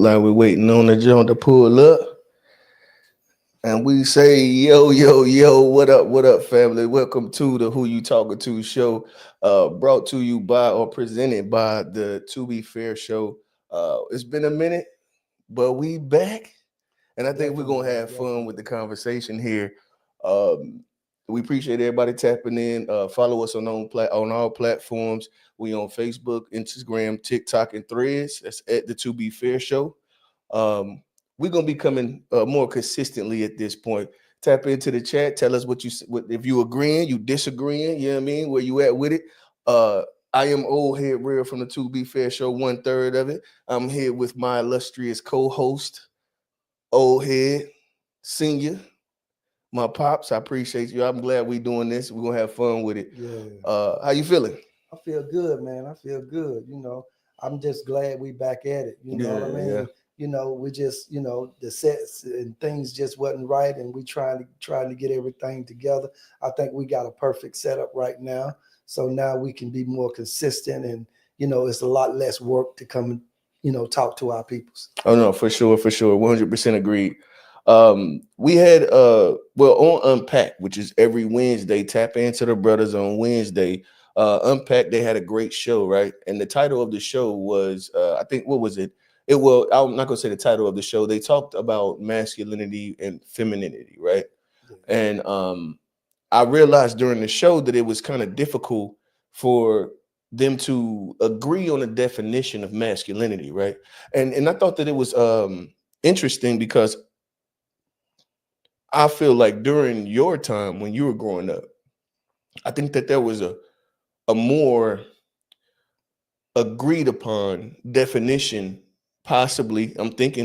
like we're waiting on the joint to pull up. And we say, yo, yo, yo, what up, family? Welcome to the Who You Talking To show, brought to you by or presented by the To Be Fair show. It's been a minute, but we back. And I think we're gonna have fun with the conversation here. Um, we appreciate everybody tapping in. Follow us on all platforms. We on Facebook, Instagram, TikTok, and Threads. That's at the To Be Fair show. Um, we're gonna be coming more consistently at this point. Tap into the chat. Tell us if you agreeing, you disagreeing. You know what I mean? Where you at with it? Uh, I am old head Rell from the To Be Fair show. 1/3 of it. I'm here with my illustrious co-host, old head senior, my pops. I appreciate you. I'm glad we doing this. We're gonna have fun with it. Yeah. How you feeling? I feel good, man. I feel good. I'm just glad we back at it. You know what I mean? Yeah. We just, the sets and things just wasn't right, and we trying to get everything together. I think we got a perfect setup right now. So now we can be more consistent, and it's a lot less work to come and talk to our peoples. Oh no, for sure, 100% agreed. We had on Unpack, which is every Wednesday. Tap into the brothers on Wednesday. Unpack, they had a great show, right? And the title of the show was I think, what was it? I'm not gonna say the title of the show. They talked about masculinity and femininity, right? Yeah. And I realized during the show that it was kind of difficult for them to agree on a definition of masculinity, right? And I thought that it was interesting because I feel like during your time when you were growing up, I think that there was a more agreed upon definition. Possibly,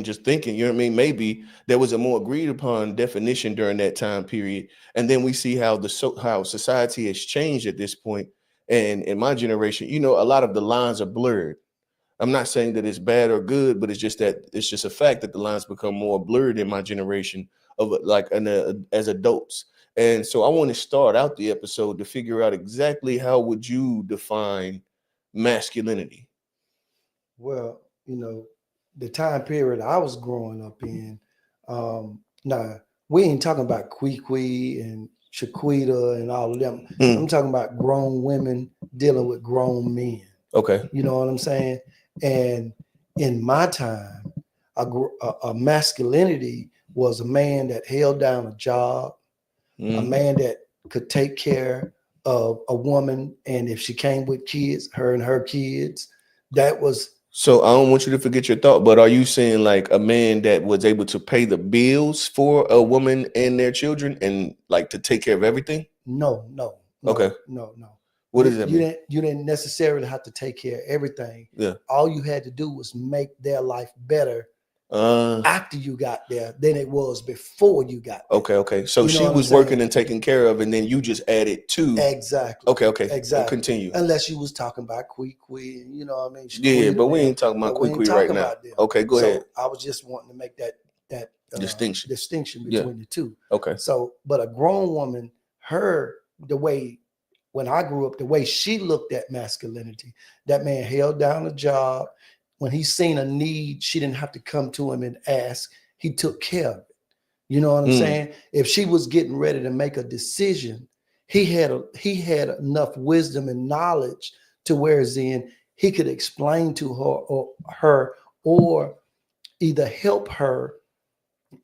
just thinking, you know what I mean? Maybe there was a more agreed upon definition during that time period. And then we see how how society has changed at this point. And in my generation, a lot of the lines are blurred. I'm not saying that it's bad or good, but it's just a fact that the lines become more blurred in my generation as adults. And so I want to start out the episode to figure out exactly how would you define masculinity? Well, the time period I was growing up in, now we ain't talking about Kwee and Shaquita and all of them. I'm talking about grown women dealing with grown men. Okay. You know what I'm saying? And in my time, a masculinity was a man that held down a job, a man that could take care of a woman, and if she came with kids, her and her kids, that was. So I don't want you to forget your thought, but are you saying like a man that was able to pay the bills for a woman and their children and like to take care of everything? No. Okay. No. What does that mean? You didn't necessarily have to take care of everything. Yeah. All you had to do was make their life better after you got there than it was before you got there. Okay. So she was working and taking care of, and then you just added to. Exactly. Okay. Exactly. Continue. Unless you was talking about Kwee, you know what I mean? Yeah, but we ain't talking about Kwee right now. Okay, go ahead. I was just wanting to make that distinction between the two. Okay. So, but a grown woman, the way, when I grew up, the way she looked at masculinity, that man held down a job. When he seen a need, she didn't have to come to him and ask. He took care of it. You know what I'm saying? If she was getting ready to make a decision, he had enough wisdom and knowledge to whereas in he could explain to her or either help her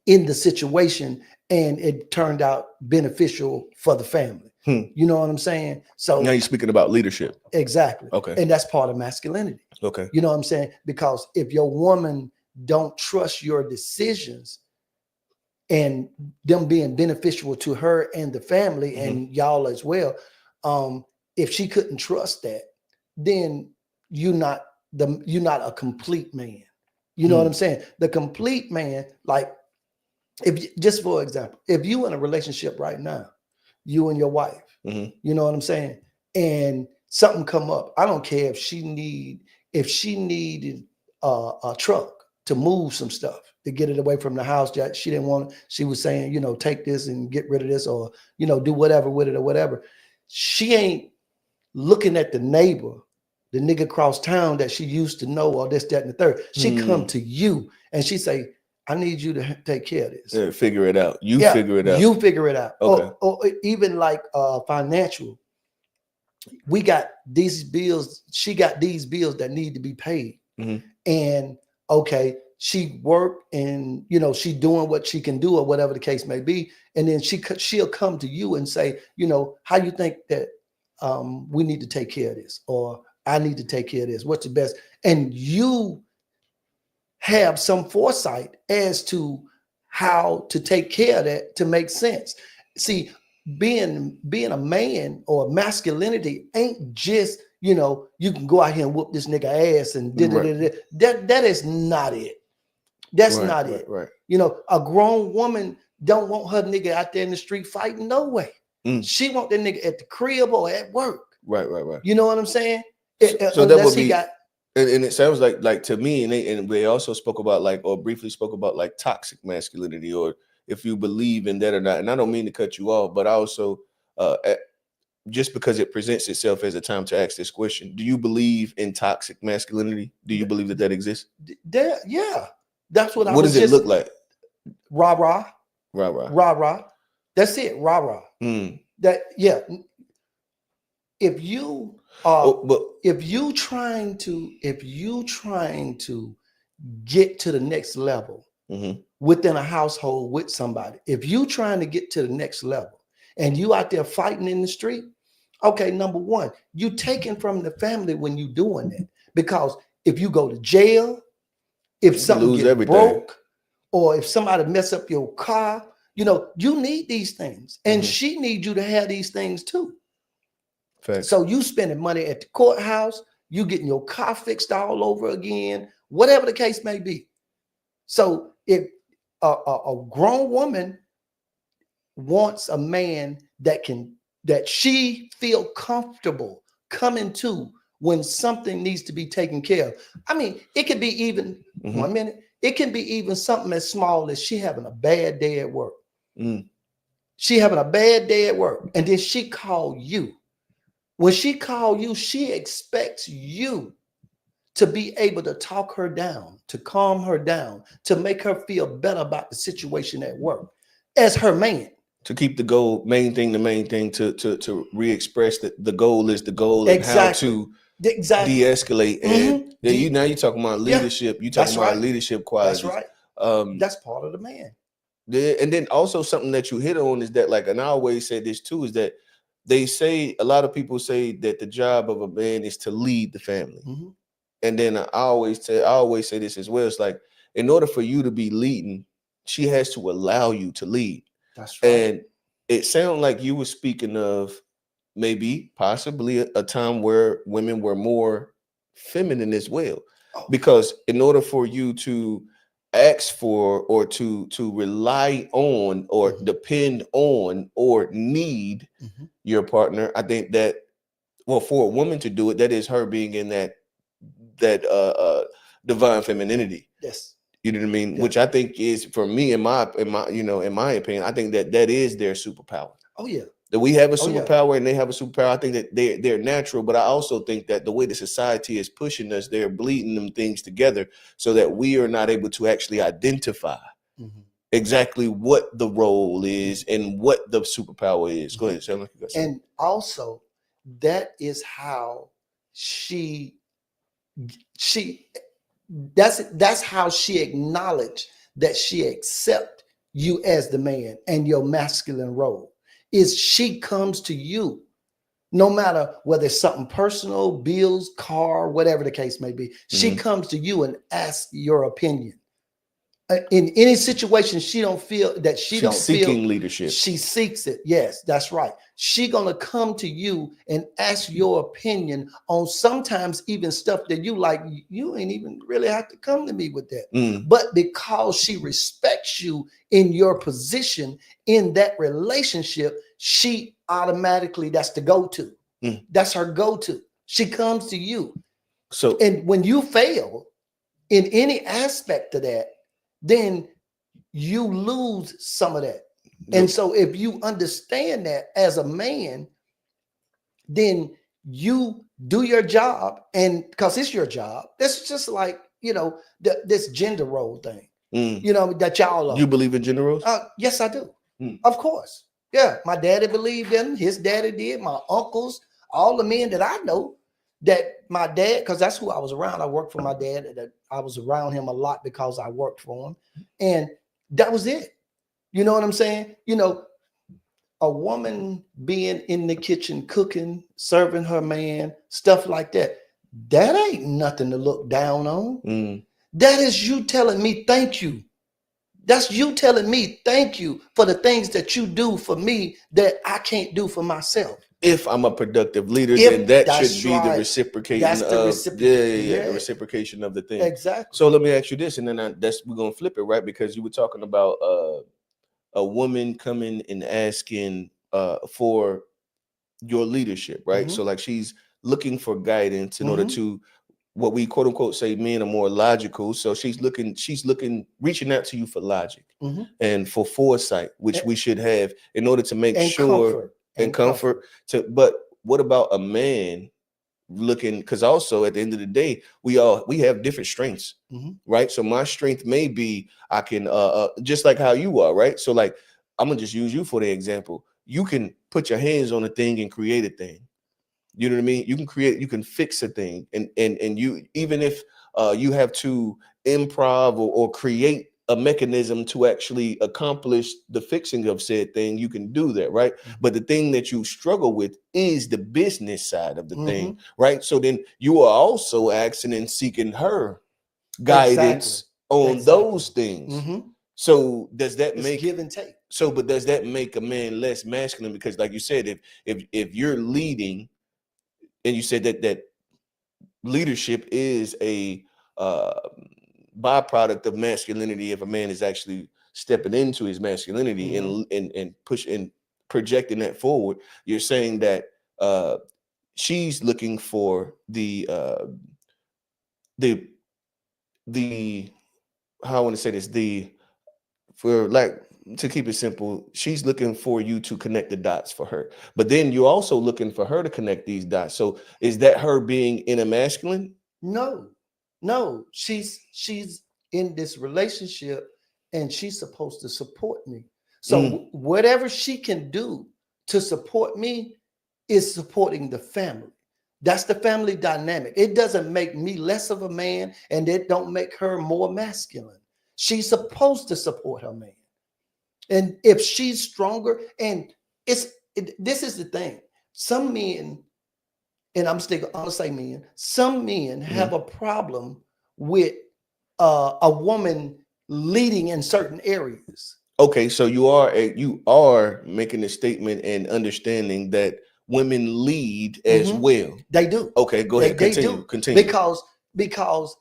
in the situation, and it turned out beneficial for the family. You know what I'm saying? So now you're speaking about leadership. Exactly. Okay. And that's part of masculinity. Okay. You know what I'm saying? Because if your woman don't trust your decisions and them being beneficial to her and the family and y'all as well, if she couldn't trust that, then you're not a complete man. You know what I'm saying? The complete man, like just for example, if you in a relationship right now, you and your wife, you know what I'm saying? And something come up. I don't care if she needed a truck to move some stuff to get it away from the house that she didn't want. She was saying, take this and get rid of this, or, do whatever with it or whatever. She ain't looking at the neighbor the nigga across town that she used to know, or this, that, and the third. She come to you and she say, I need you to take care of this. Yeah, figure it out. You Yeah, figure it out. you figure it out. Okay. Or even like financial. We got these bills. She got these bills that need to be paid. Mhm. And okay, she worked and she doing what she can do or whatever the case may be. And then she'll come to you and say, how you think that we need to take care of this, or I need to take care of this. What's the best? And you have some foresight as to how to take care of that to make sense. See, being a man or masculinity ain't just you can go out here and whoop this nigga ass and that is not it. That's not it. Right. A grown woman don't want her nigga out there in the street fighting. No way. She want that nigga at the crib or at work. Right. You know what I'm saying? So that would be. And it sounds like to me, and they also spoke about or briefly spoke about toxic masculinity, or if you believe in that or not. And I don't mean to cut you off, but I also just because it presents itself as a time to ask this question, do you believe in toxic masculinity? Do you believe that exists? Yeah, that's what I was. What does it look like? Rah. That's it. Rah. That if you if you trying to get to the next level within a household with somebody, if you trying to get to the next level and you out there fighting in the street, okay, number one, you taking from the family when you doing that, because if you go to jail, if something gets broke, or if somebody mess up your car, you need these things, and she needs you to have these things too. Fact. So you spending money at the courthouse, you getting your car fixed all over again, whatever the case may be. So if a grown woman wants a man that she feel comfortable coming to when something needs to be taken care of. I mean, it could be even 1 minute. It can be even something as small as she having a bad day at work. She having a bad day at work, and then she call you. When she call you, she expects you to be able to talk her down, to calm her down, to make her feel better about the situation at work as her man. To keep the goal, main thing, to re-express that the goal is the goal, and how to de-escalate. And now you're talking about leadership. You're talking about leadership qualities. That's right. That's part of the man. And then also something that you hit on is that, and I always say this too, is that they say, a lot of people say that the job of a man is to lead the family. And then I always say this as well. It's like, in order for you to be leading, she has to allow you to lead. That's right. And it sounded like you were speaking of possibly a time where women were more feminine as well. Because in order for you to ask for, or to rely on, or depend on, or need your partner, I think that, well, for a woman to do it, that is her being in that divine femininity. Yes. You know what I mean? Yeah. Which I think is, for me, in my opinion, I think that is their superpower. Oh yeah. That we have a superpower and they have a superpower. I think that they're natural, but I also think that the way the society is pushing us, they're bleeding them things together so that we are not able to actually identify exactly what the role is and what the superpower is. Go ahead, Shelly. And also, that is how that's how she acknowledged that she accept you as the man and your masculine role. Is she comes to you, no matter whether it's something personal, bills, car, whatever the case may be. She comes to you and asks your opinion. In any situation, she don't feel that she's seeking leadership. She seeks it. Yes, that's right. She gonna come to you and ask your opinion on sometimes even stuff that you like. You ain't even really have to come to me with that. But because she respects you in your position in that relationship, she automatically, that's the go-to. That's her go-to. She comes to you. So, and when you fail in any aspect of that, then you lose some of that. And so if you understand that as a man, then you do your job, and because it's your job. That's just like, this gender role thing, that y'all are. You believe in gender roles? Yes, I do. Of course. Yeah, my daddy believed in them. His daddy did. My uncles, all the men that I know, that my dad, because that's who I was around. I worked for my dad. That I was around him a lot because I worked for him, and that was it. You know what I'm saying? A woman being in the kitchen, cooking, serving her man, stuff like that. That ain't nothing to look down on. That is you telling me thank you. That's you telling me thank you for the things that you do for me that I can't do for myself. If I'm a productive leader, then that should be the reciprocating the reciprocation of the thing. Exactly. So let me ask you this, and then we're gonna flip it, right? Because you were talking about a woman coming and asking for your leadership, right? So like she's looking for guidance in order to, what we quote unquote say men are more logical. So she's reaching out to you for logic and for foresight, which we should have in order to make sure comfort. But what about a man looking, because also at the end of the day, we have different strengths, right? So my strength may be I can just like how you are, right? So like I'm gonna just use you for the example. You can put your hands on a thing and create a thing. You know what I mean? You can fix a thing, and you, even if you have to improv or create a mechanism to actually accomplish the fixing of said thing, you can do that, right? But the thing that you struggle with is the business side of the thing, right? So then you are also asking and seeking her guidance on those things. So does that make give and take? So, but does that make a man less masculine? Because, like you said, if you're leading, and you said that leadership is a byproduct of masculinity, if a man is actually stepping into his masculinity and pushing, projecting that forward, you're saying that she's looking for the how I want to say this, for like, to keep it simple, she's looking for you to connect the dots for her, but then you're also looking for her to connect these dots. So is that her being inner masculine? No, she's in this relationship and she's supposed to support me. So whatever she can do to support me is supporting the family. That's the family dynamic. It doesn't make me less of a man, and it don't make her more masculine. She's supposed to support her man. And if she's stronger, and this is the thing. Some men, and I'm gonna say men, some men have a problem with a woman leading in certain areas. Okay, so you are making a statement and understanding that women lead as well. They do. Okay, go ahead. Continue. Because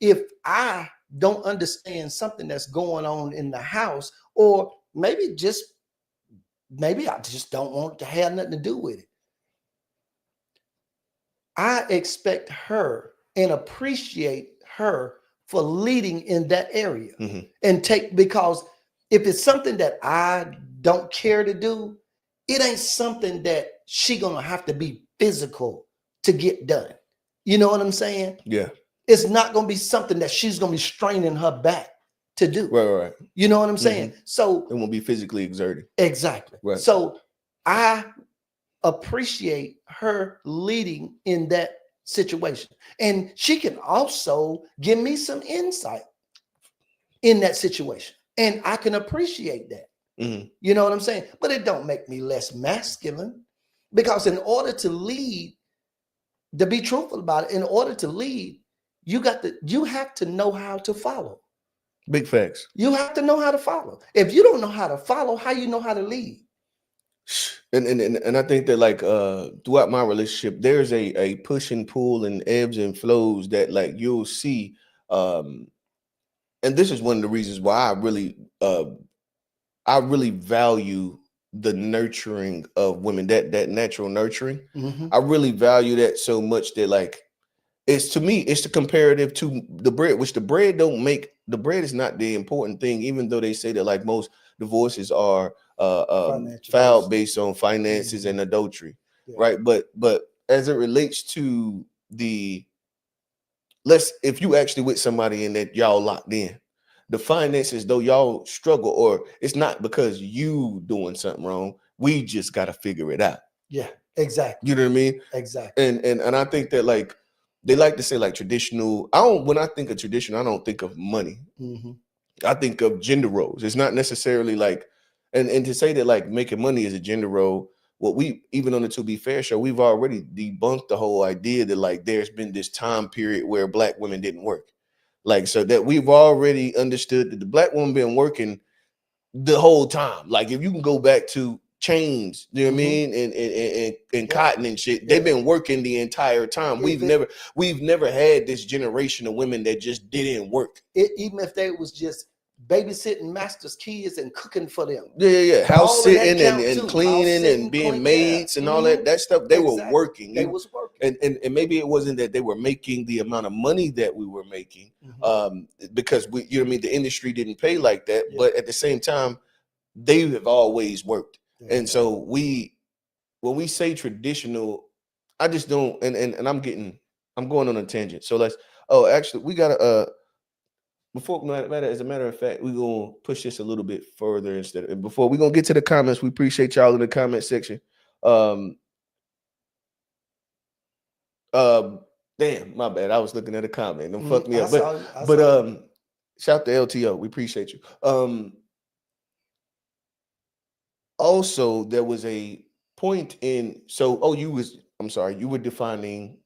if I don't understand something that's going on in the house, or maybe I just don't want to have nothing to do with it, I expect her and appreciate her for leading in that area because if it's something that I don't care to do, it ain't something that she gonna have to be physical to get done. You know what I'm saying? Yeah. It's not gonna be something that she's gonna be straining her back to do. Right. You know what I'm saying? So it won't be physically exerting. Exactly. Right. So I appreciate her leading in that situation. And she can also give me some insight in that situation. And I can appreciate that. You know what I'm saying? But it don't make me less masculine, because in order to lead, to be truthful about it, in order to lead, you have to know how to follow. Big facts. You have to know how to follow. If you don't know how to follow, how you know how to lead? And I think that, like, throughout my relationship, there's a push and pull and ebbs and flows that, like, you'll see. And this is one of the reasons why I really value the nurturing of women, that natural nurturing. I really value that so much that, like, it's, to me, it's the comparative to the bread, which the bread is not the important thing, even though they say that, like, most divorces are filed based on finances and adultery, right? But as it relates to the if you actually with somebody and that y'all locked in, the finances, though y'all struggle, or it's not because you doing something wrong, we just got to figure it out. Yeah, exactly. You know what I mean? Exactly. And I think that, like, they like to say like traditional. When I think of tradition, I don't think of money. Mm-hmm. I think of gender roles. It's not necessarily like, and to say that like making money is a gender role. What we, even on the To Be Fair show, we've already debunked the whole idea that like there's been this time period where Black women didn't work. Like, so that we've already understood that the Black woman been working the whole time. Like, if you can go back to chains, you know what I mean, and cotton and shit, they've been working the entire time. We've never had this generation of women that just didn't work. Even if they was just babysitting master's kids and cooking for them. House sitting and cleaning and being maids and all that stuff. They were working. They was working. And maybe it wasn't that they were making the amount of money that we were making, because we, you know what I mean, the industry didn't pay like that. But at the same time, they have always worked. And so when we say traditional, I just don't, and I'm going on a tangent. So actually we gotta as a matter of fact, we're gonna push this a little bit further before we're gonna get to the comments. We appreciate y'all in the comment section. Damn, my bad. I was looking at a comment. Don't fuck me up. But shout to LTO. We appreciate you. Also, there was a point in you were defining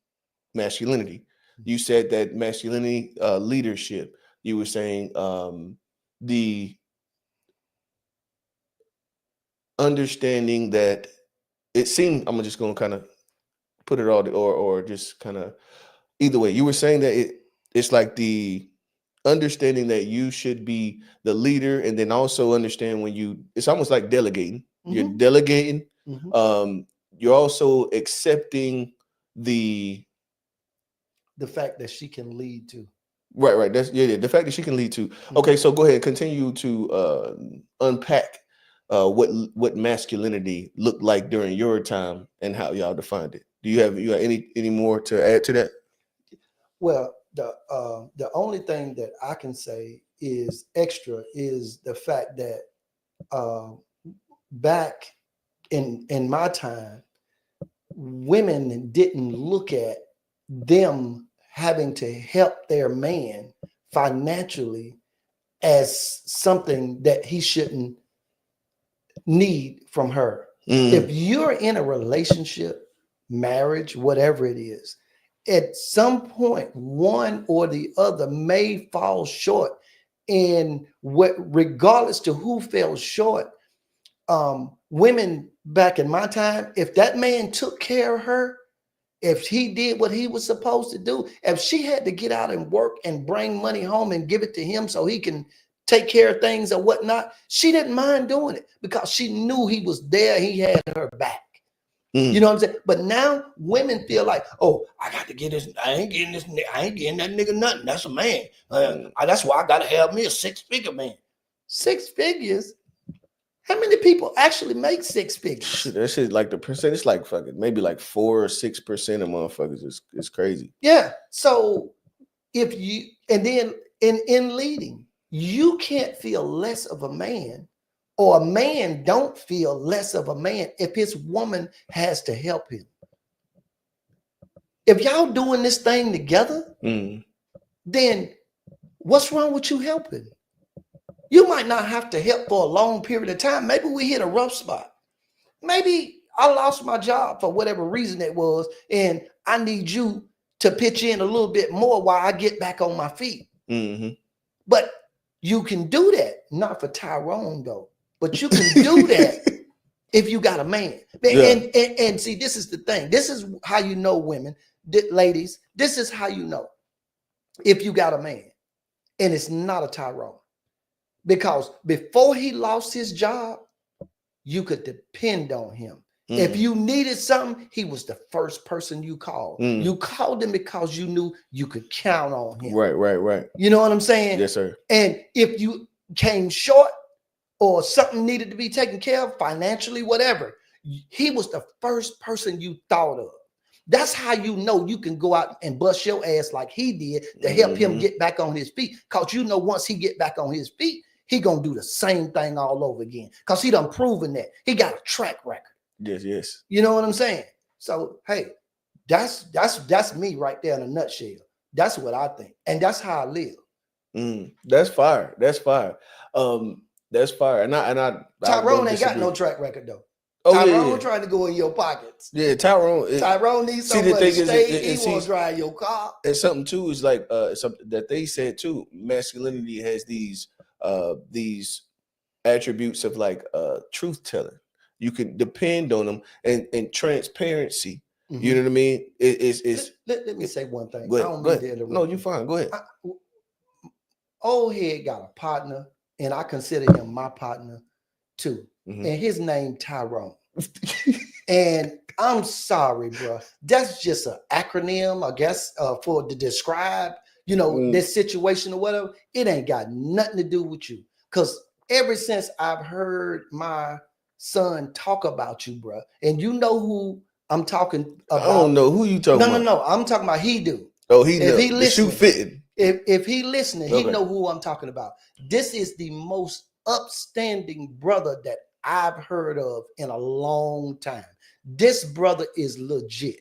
masculinity. You said that masculinity, leadership. You were saying the understanding that it seemed, I'm just going to kind of put it all, or just kind of either way. You were saying that it's like the understanding that you should be the leader, and then also understand it's almost like delegating. You're delegating. You're also accepting the fact that she can lead too. Right. That's the fact that she can lead too. Okay, so go ahead, continue to unpack what masculinity looked like during your time and how y'all defined it. Do you have any more to add to that? Well, the only thing that I can say is extra is the fact that back in my time, women didn't look at them having to help their man financially as something that he shouldn't need from her. If you're in a relationship, marriage, whatever it is, at some point, one or the other may fall short. And regardless to who fell short, women back in my time, if that man took care of her, if he did what he was supposed to do, if she had to get out and work and bring money home and give it to him so he can take care of things or whatnot, she didn't mind doing it because she knew he was there. He had her back. You know what I'm saying? But now women feel like, oh, I got to get this. I ain't getting that nigga nothing. That's a man. That's why I got to have me a 6-figure man. 6 figures? How many people actually make 6 figures? That shit, like the percent, it's like fucking maybe like 4 or 6% of motherfuckers. It's crazy. Yeah. So if you, and then in leading, you can't feel less of a man, or a man don't feel less of a man if his woman has to help him. If y'all doing this thing together, then what's wrong with you helping? You might not have to help for a long period of time. Maybe we hit a rough spot. Maybe I lost my job for whatever reason it was, and I need you to pitch in a little bit more while I get back on my feet. But you can do that, not for Tyrone though, but you can do that if you got a man. And see, this is the thing. This is how you know, women, ladies, this is how you know if you got a man and it's not a Tyrone. Because before he lost his job, you could depend on him. If you needed something, he was the first person you called. You called him because you knew you could count on him. Right. You know what I'm saying? Yes, sir. And if you came short or something needed to be taken care of financially, whatever, he was the first person you thought of. That's how you know you can go out and bust your ass like he did to help him get back on his feet. Because you know once he get back on his feet, he gonna do the same thing all over again. Because he done proven that. He got a track record. Yes. You know what I'm saying? So hey, that's me right there in a nutshell. That's what I think. And that's how I live. That's fire. That's fire. That's fire. And I Tyrone ain't got no track record though. Tyrone trying to go in your pockets. Yeah, Tyrone needs somebody to stay. He won't drive your car. And something too is like something that they said too. Masculinity has these attributes of like truth telling. You can depend on them and transparency. Mm-hmm. You know what I mean? Let me say one thing. Go ahead. No, you're fine. Go ahead. Old head got a partner, and I consider him my partner too. Mm-hmm. And his name Tyrone. And I'm sorry, bro. That's just an acronym, I guess, for to describe, this situation or whatever. It ain't got nothing to do with you. Because ever since I've heard my son talk about you, bro, and you know who I'm talking about. I don't know who you talking about. No. I'm talking about he do. Oh, he if know. He listening, the shoe fitting. If he listening, he know who I'm talking about. This is the most upstanding brother that I've heard of in a long time. This brother is legit.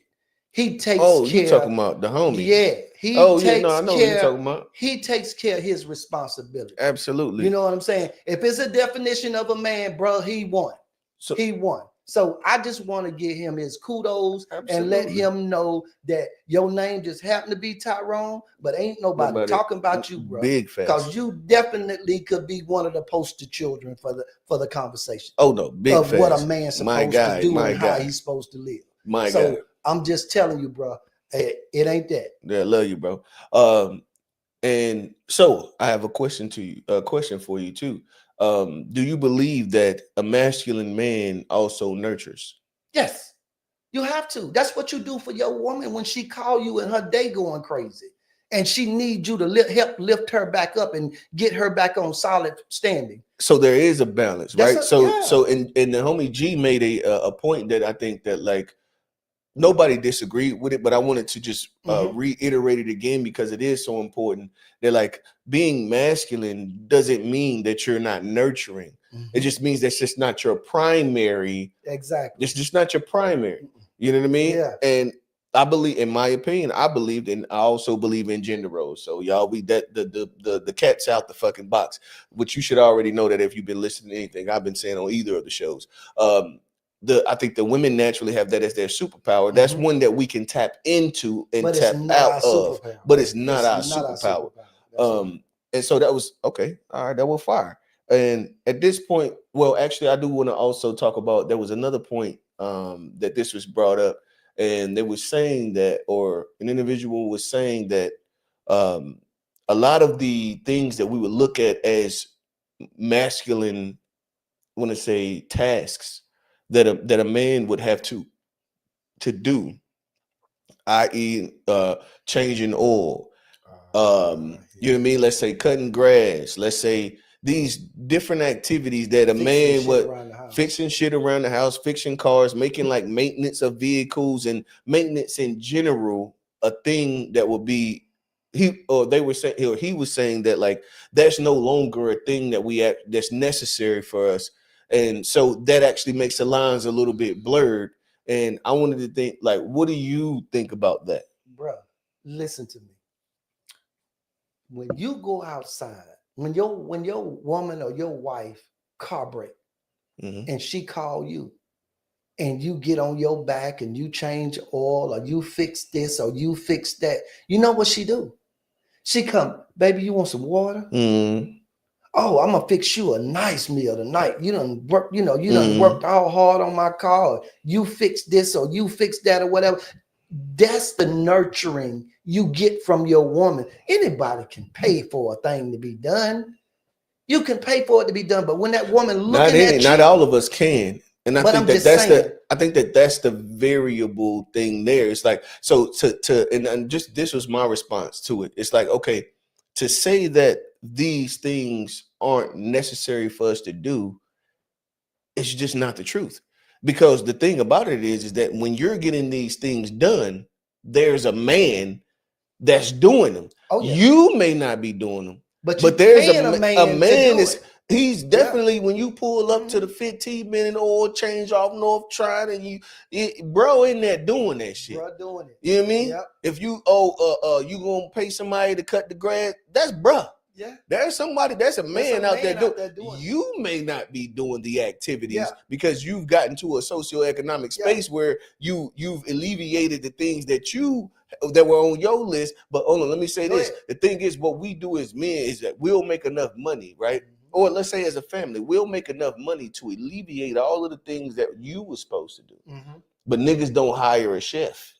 He takes care. Oh, you talking about the homie? Yeah. I know what you're talking about. He takes care of his responsibility. Absolutely. You know what I'm saying? If it's a definition of a man, bro, he won. He won. So I just want to give him his kudos and let him know that your name just happened to be Tyrone, but ain't nobody talking about you, bro. Big facts. Because you definitely could be one of the poster children for the conversation. Oh no, big of facts. What a man's supposed to do and how he's supposed to live. So I'm just telling you, bro, it ain't that. Yeah, I love you, bro. And so I have a question for you too. Do you believe that a masculine man also nurtures? Yes, you have to. That's what you do for your woman when she call you and her day going crazy, and she needs you to help lift her back up and get her back on solid standing. So there is a balance, right? So the homie G made a point that I think that like nobody disagreed with it, but I wanted to just reiterate it again because it is so important. That like being masculine doesn't mean that you're not nurturing. Mm-hmm. It just means that's just not your primary. Exactly. It's just not your primary. You know what I mean? Yeah. And I believe, in my opinion, I also believe in gender roles. So y'all the cat's out the fucking box, which you should already know that if you've been listening to anything I've been saying on either of the shows. I think the women naturally have that as their superpower. That's one that we can tap into and tap out of, but it's not our superpower. And so that was okay. All right, that was fire. And at this point, well, actually, I do want to also talk about. There was another point that this was brought up, and they were saying that, or an individual was saying that a lot of the things that we would look at as masculine, I want to say tasks that a man would have to do, i.e. Changing oil, you know what I mean? Let's say cutting grass, let's say these different activities that a man would fixing shit around the house, fixing cars, making like maintenance of vehicles and maintenance in general, a thing that would be he was saying that like that's no longer a thing that's necessary for us. And so that actually makes the lines a little bit blurred. And I wanted to think, like, what do you think about that? Bro, listen to me. When you go outside, when your woman or your wife car break and she call you and you get on your back and you change oil or you fix this or you fix that, you know what she do? She come, baby, you want some water? Mm-hmm. Oh, I'm gonna fix you a nice meal tonight. You done work, you done worked all hard on my car. You fix this or you fix that or whatever. That's the nurturing you get from your woman. Anybody can pay for a thing to be done. You can pay for it to be done, but when that woman looking at you, not all of us can. And I think that's the variable thing there. It's like and just this was my response to it. It's like, okay, to say that these things aren't necessary for us to do, it's just not the truth. Because the thing about it is that when you're getting these things done, there's a man that's doing them. Oh yeah. You may not be doing them, But but you there's paying a to man do is it. he's definitely when you pull up Mhm. to the 15-minute oil change off North Trine and bro in there doing that shit. Bro doing it. You know what I mean? Yep. If you you gonna pay somebody to cut the grass, that's bruh. Yeah. There's somebody, there's a man out there doing. doing it. You may not be doing the activities Yeah. because you've gotten to a socioeconomic space where you've alleviated the things that were on your list. But hold on, let me say Go this. ahead. The thing is, what we do as men is that we'll make enough money, right? Or let's say as a family, we'll make enough money to alleviate all of the things that you were supposed to do. But niggas don't hire a chef.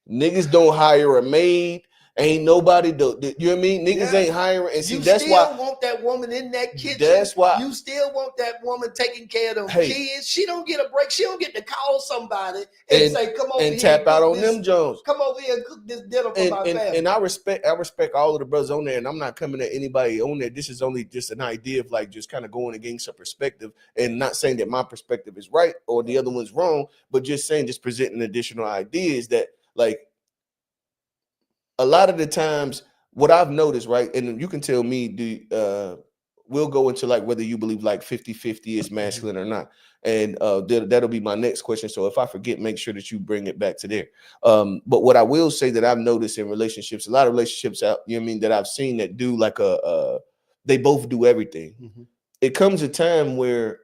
Niggas don't hire a maid. Ain't nobody do. You know what I mean? Niggas ain't hiring. And see, you that's still why want that woman in that kitchen. That's why you still want that woman taking care of them kids. She don't get a break. She don't get to call somebody and say, "Come over and here tap and out cook on this, them Jones. Come over here and cook this dinner for my family." And I respect all of the brothers on there, and I'm not coming at anybody on there. This is only just an idea of like just kind of going against a perspective, and not saying that my perspective is right or the other one's wrong, but just saying, just presenting additional ideas that like. A lot of the times, what I've noticed, right, and you can tell me, we'll go into like whether you believe like 50-50 is masculine or not. And that'll be my next question. So if I forget, make sure that you bring it back to there. But what I will say that I've noticed in relationships, a lot of relationships out, you know what I mean, that I've seen that do like they both do everything. It comes a time where,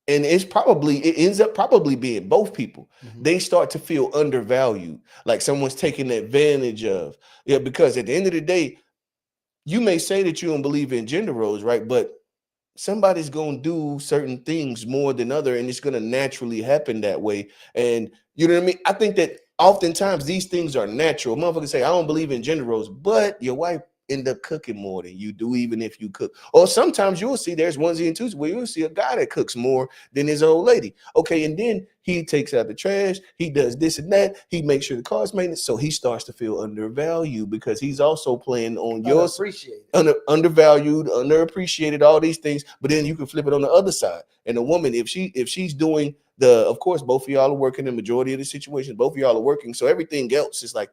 and it ends up probably being both people. They start to feel undervalued, like someone's taking advantage of. Yeah, because at the end of the day, you may say that you don't believe in gender roles, right? But somebody's gonna do certain things more than other, and it's gonna naturally happen that way. And you know what I mean? I think that oftentimes these things are natural. Motherfuckers say, I don't believe in gender roles, but your wife end up cooking more than you do, even if you cook. Or sometimes you'll see there's onesie and twos where you'll see a guy that cooks more than his old lady. Okay, and then he takes out the trash, he does this and that, he makes sure the car's maintenance, so he starts to feel undervalued because he's also playing on your undervalued, underappreciated, all these things. But then you can flip it on the other side. And a woman, if she's doing of course, both of y'all are working in the majority of the situations, both of y'all are working. So everything else is like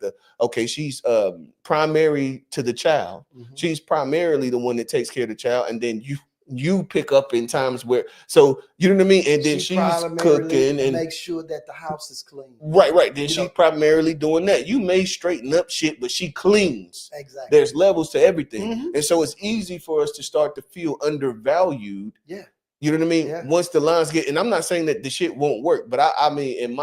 she's primary to the child. She's primarily the one that takes care of the child. And then you pick up in times where, so you know what I mean? And then she's cooking and make sure that the house is clean. Right. Then she's primarily doing that. You may straighten up shit, but she cleans. Exactly. There's levels to everything. And so it's easy for us to start to feel undervalued. Yeah. You know what I mean? Yeah. Once the lines get, and I'm not saying that the shit won't work, but I mean,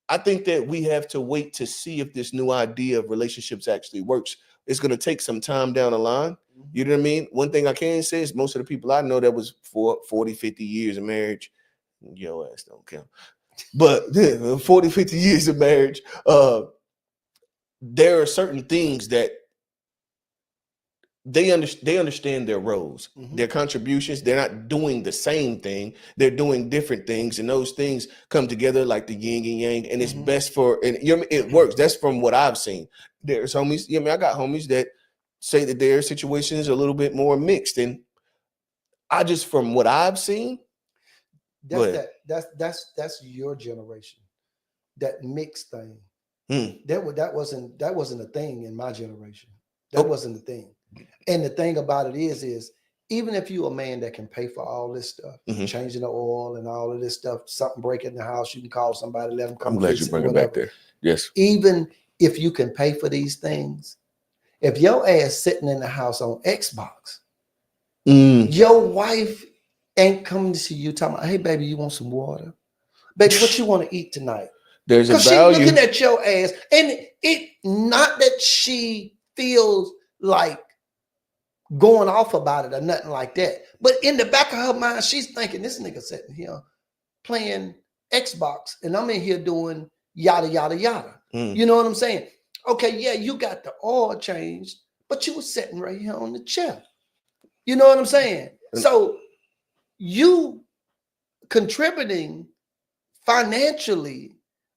I think that we have to wait to see if this new idea of relationships actually works. It's going to take some time down the line. You know what I mean? One thing I can say is most of the people I know that was for 40, 50 years of marriage, your ass don't count. But 40, 50 years of marriage, there are certain things that they understand their roles, their contributions. They're not doing the same thing. They're doing different things. And those things come together like the yin and yang. And it's best and it works. That's from what I've seen. There's homies, I got homies that say that their situation is a little bit more mixed. And from what I've seen, that's your generation. That mixed thing. That wasn't a thing in my generation. That wasn't a thing. And the thing about it is even if you're a man that can pay for all this stuff, changing the oil and all of this stuff, something break in the house, you can call somebody, let them come. I'm glad you bring it back there. Yes. Even if you can pay for these things, if your ass sitting in the house on Xbox, your wife ain't coming to see you talking about, hey baby, you want some water? Baby, what you want to eat tonight? There's a value. She's looking at your ass, and it not that she feels like going off about it or nothing like that. But in the back of her mind, she's thinking, this nigga sitting here playing Xbox, and I'm in here doing yada, yada, yada. You know what I'm saying? Okay, yeah, you got the oil changed, but you were sitting right here on the chair. You know what I'm saying? So you contributing financially,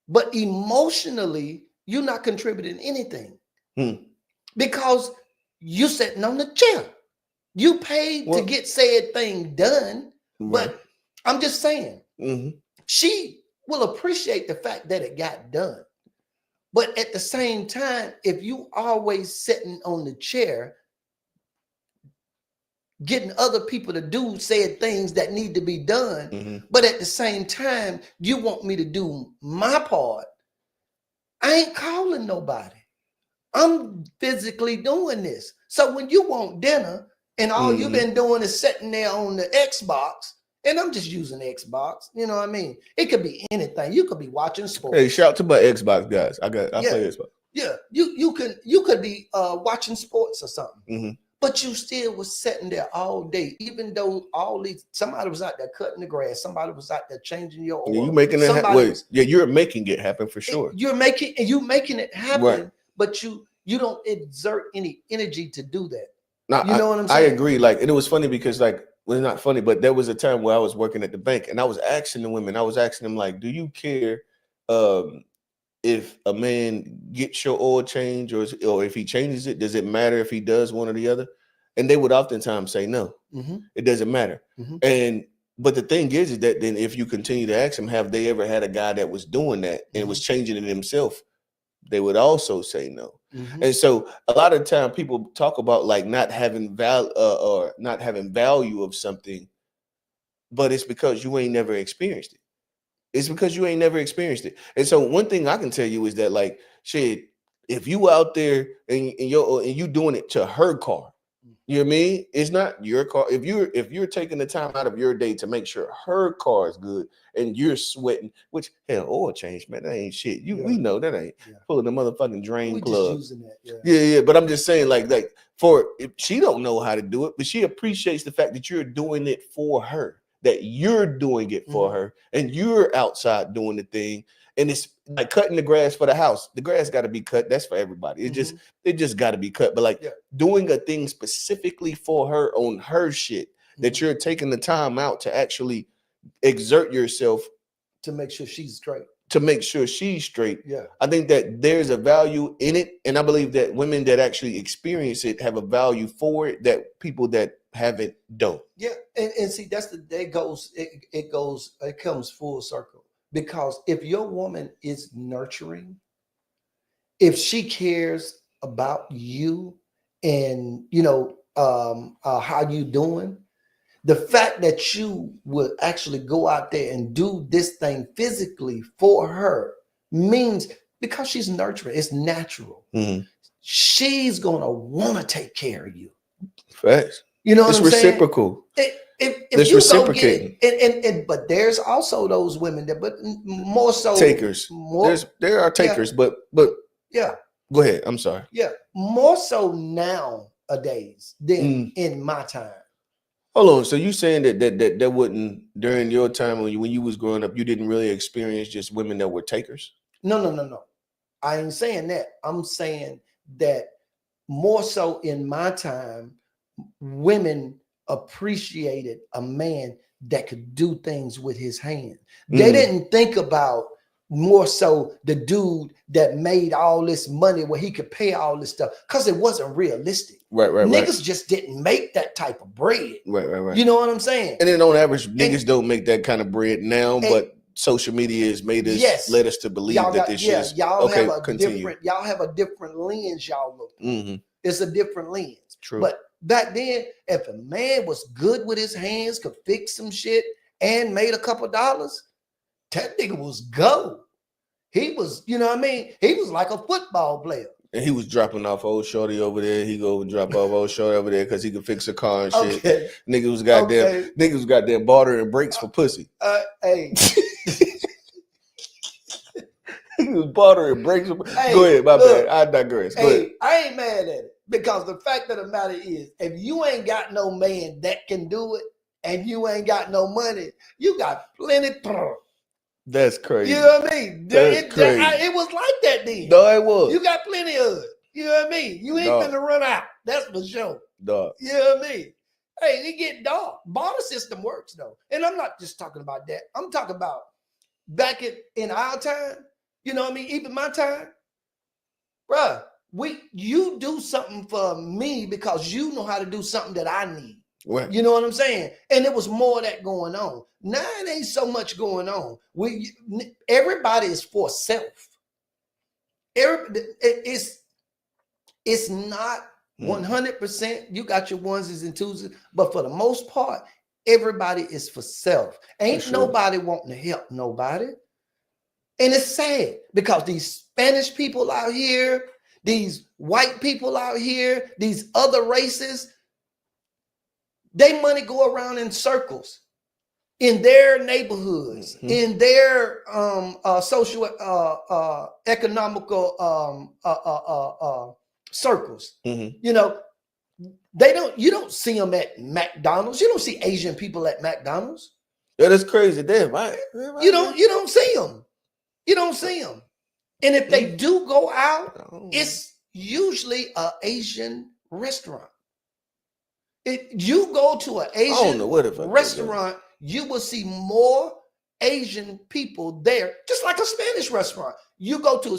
but emotionally, you're not contributing anything. Because you sitting on the chair. You paid to get said thing done, but I'm just saying, Mm-hmm. she will appreciate the fact that it got done. But at the same time, if you always sitting on the chair, getting other people to do said things that need to be done, Mm-hmm. but at the same time, you want me to do my part, I ain't calling nobody. I'm physically doing this. So when you want dinner and all you've been doing is sitting there on the Xbox, and I'm just using Xbox, you know what I mean? It could be anything. You could be watching sports. Hey, shout out to my Xbox guys. I play Xbox. Yeah, you could be watching sports or something. Mm-hmm. But you still was sitting there all day, even though somebody was out there cutting the grass, somebody was out there changing your oil. You making it happen. You're making it happen for sure. You're making it happen, right. But you don't exert any energy to do that. Now, you know what I'm saying? I agree. Like, and it was funny because, like, well, it's not funny, but there was a time where I was working at the bank and I was asking the women, like, do you care if a man gets your oil change or if he changes it? Does it matter if he does one or the other? And they would oftentimes say no. Mm-hmm. It doesn't matter. Mm-hmm. But the thing is that then if you continue to ask them, have they ever had a guy that was doing that and was changing it himself? They would also say no. Mm-hmm. And so a lot of the time people talk about like not having value or not having value of something, but it's because you ain't never experienced it. It's because you ain't never experienced it. And so one thing I can tell you is that, like, shit, if you out there and you doing it to her car, you know what I mean? It's not your car. If you're taking the time out of your day to make sure her car is good and you're sweating, which hell, oil change, man, that ain't shit. We know that ain't pulling the motherfucking drain plug. Just using that, yeah. But I'm just saying, like for if she don't know how to do it, but she appreciates the fact that you're doing it for her, that you're doing it for her, and you're outside doing the thing. And it's like cutting the grass for the house. The grass got to be cut. That's for everybody. It just got to be cut. But like doing a thing specifically for her on her shit, that you're taking the time out to actually exert yourself to make sure she's straight. Yeah. I think that there's a value in it. And I believe that women that actually experience it have a value for it that people that haven't don't. Yeah. And see, it comes full circle. Because if your woman is nurturing, if she cares about you and, how you doing, the fact that you would actually go out there and do this thing physically for her means, because she's nurturing, it's natural. Mm-hmm. She's going to want to take care of you. Facts. You know what it's I'm saying? Reciprocal. If you reciprocating, and but there's also those women that, but more so takers. There are takers, but yeah. Go ahead. I'm sorry. Yeah, more so nowadays than in my time. Hold on. So you saying that wouldn't, during your time when you was growing up, you didn't really experience just women that were takers? No. I ain't saying that. I'm saying that more so in my time, women appreciated a man that could do things with his hand. They didn't think about more so the dude that made all this money where he could pay all this stuff, because it wasn't realistic. Right. Niggas just didn't make that type of bread. Right. You know what I'm saying? And then on average, niggas don't make that kind of bread now, but social media has made us led us to believe that this shit is okay. Y'all have a different lens y'all look at. It's a different lens. True. But back then, if a man was good with his hands, could fix some shit, and made a couple dollars, that nigga was go. He was, you know what I mean? He was like a football player. And he was dropping off old shorty over there. He go and drop off old shorty over there because he could fix a car and shit. Niggas was goddamn bartering brakes for pussy. Hey. He was bartering brakes for pussy. Go ahead, my bad. I digress. Go ahead. I ain't mad at it. Because the fact of the matter is, if you ain't got no man that can do it, and you ain't got no money, you got plenty. That's crazy. You know what I mean? That's crazy. It was like that then. No, it was. You got plenty of it. You know what I mean? You ain't finna run out. That's for sure. Dog. You know what I mean? Hey, it get dark. Barter system works though. And I'm not just talking about that. I'm talking about back in our time, you know what I mean? Even my time, bruh, you do something for me because you know how to do something that I need. Right. You know what I'm saying? And it was more of that going on. Now it ain't so much going on. Everybody is for self. It's not 100%. You got your onesies and twosies, but for the most part, everybody is for self. Ain't nobody wanting to help nobody. And it's sad because these Spanish people out here, these white people out here, these other races, they money go around in circles in their neighborhoods, in their social economical circles. You know, you don't see them at McDonald's. You don't see Asian people at McDonald's. Yeah, that's crazy. Damn, you don't see them. You don't see them. And if they do go out, it's usually an Asian restaurant. If you go to an Asian restaurant, you will see more Asian people there, just like a Spanish restaurant. You go to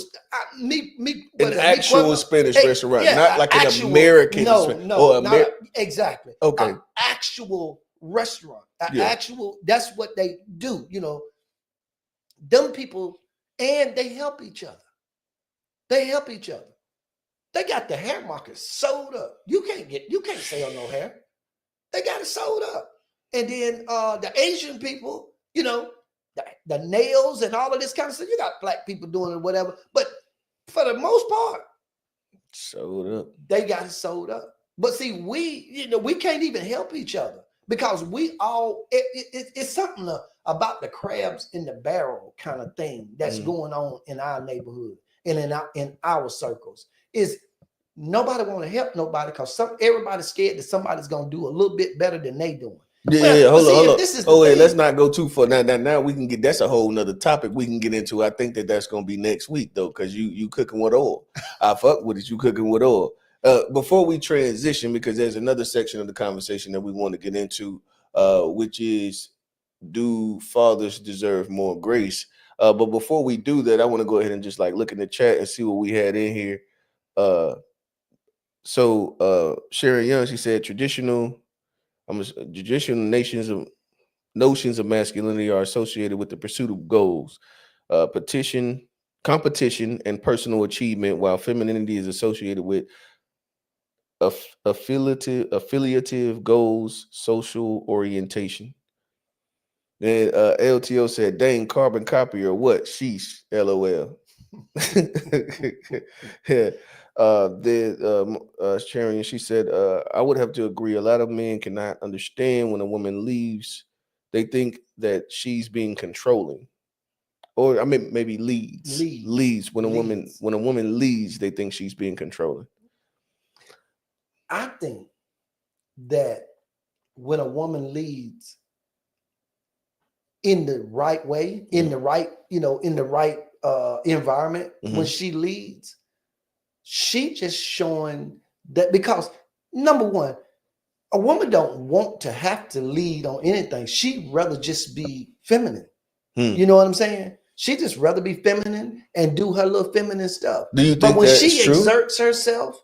an actual Spanish restaurant, not like an American. No, exactly. Okay, an actual restaurant, actual. That's what they do. You know, them people, and they help each other. They help each other. They got the hair market sold up. You can't sell no hair. They got it sold up. And then the Asian people, you know, the nails and all of this kind of stuff. You got black people doing it, whatever. But for the most part, sold up. They got it sold up. But see, we can't even help each other because we all it's something about the crabs in the barrel kind of thing that's going on in our neighborhood and in our circles. Is nobody want to help nobody because everybody's scared that somebody's gonna do a little bit better than they doing. Hold on. Let's not go too far. Now we can get, that's a whole nother topic we can get into. I think that's gonna be next week though, because you cooking with oil. I fuck with it. You cooking with oil. Before we transition, because there's another section of the conversation that we want to get into, which is, do fathers deserve more grace? But before we do that, I want to go ahead and just like look in the chat and see what we had in here. So Sharon Young, she said traditional notions of masculinity are associated with the pursuit of goals, competition, and personal achievement, while femininity is associated with affiliative goals, social orientation. Then LTO said, dang, carbon copy or what? Sheesh, LOL. Yeah. Sharon, she said, I would have to agree. A lot of men cannot understand when a woman leaves. They think that she's being controlling, or I mean, maybe leads. When a woman leads, they think she's being controlling. I think that when a woman leads in the right way, in the right environment, when she leads, she just showing that, because number one, a woman don't want to have to lead on anything. She'd rather just be feminine. You know what I'm saying? She just rather be feminine and do her little feminine stuff. Do you think when she exerts herself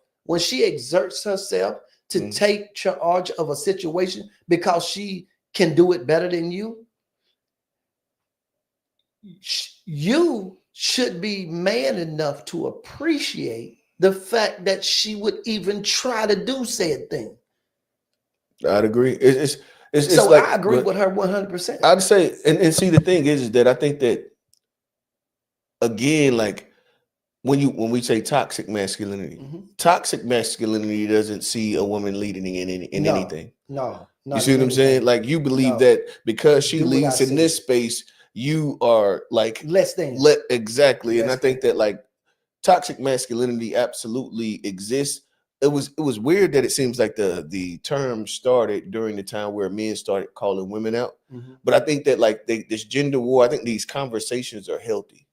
to take charge of a situation because she can do it better than you, you should be man enough to appreciate the fact that she would even try to do said thing. I'd agree. It's so like, I agree with her 100%. I'd say, and see, the thing is that I think that, again, like when we say toxic masculinity doesn't see a woman leading in anything. No. You see what I'm saying? Like, you believe that because she leads in this space, you are like less than. Exactly. And I think that like toxic masculinity absolutely exists. It was weird that it seems like the term started during the time where men started calling women out. But I think that like this gender war, I think these conversations are healthy,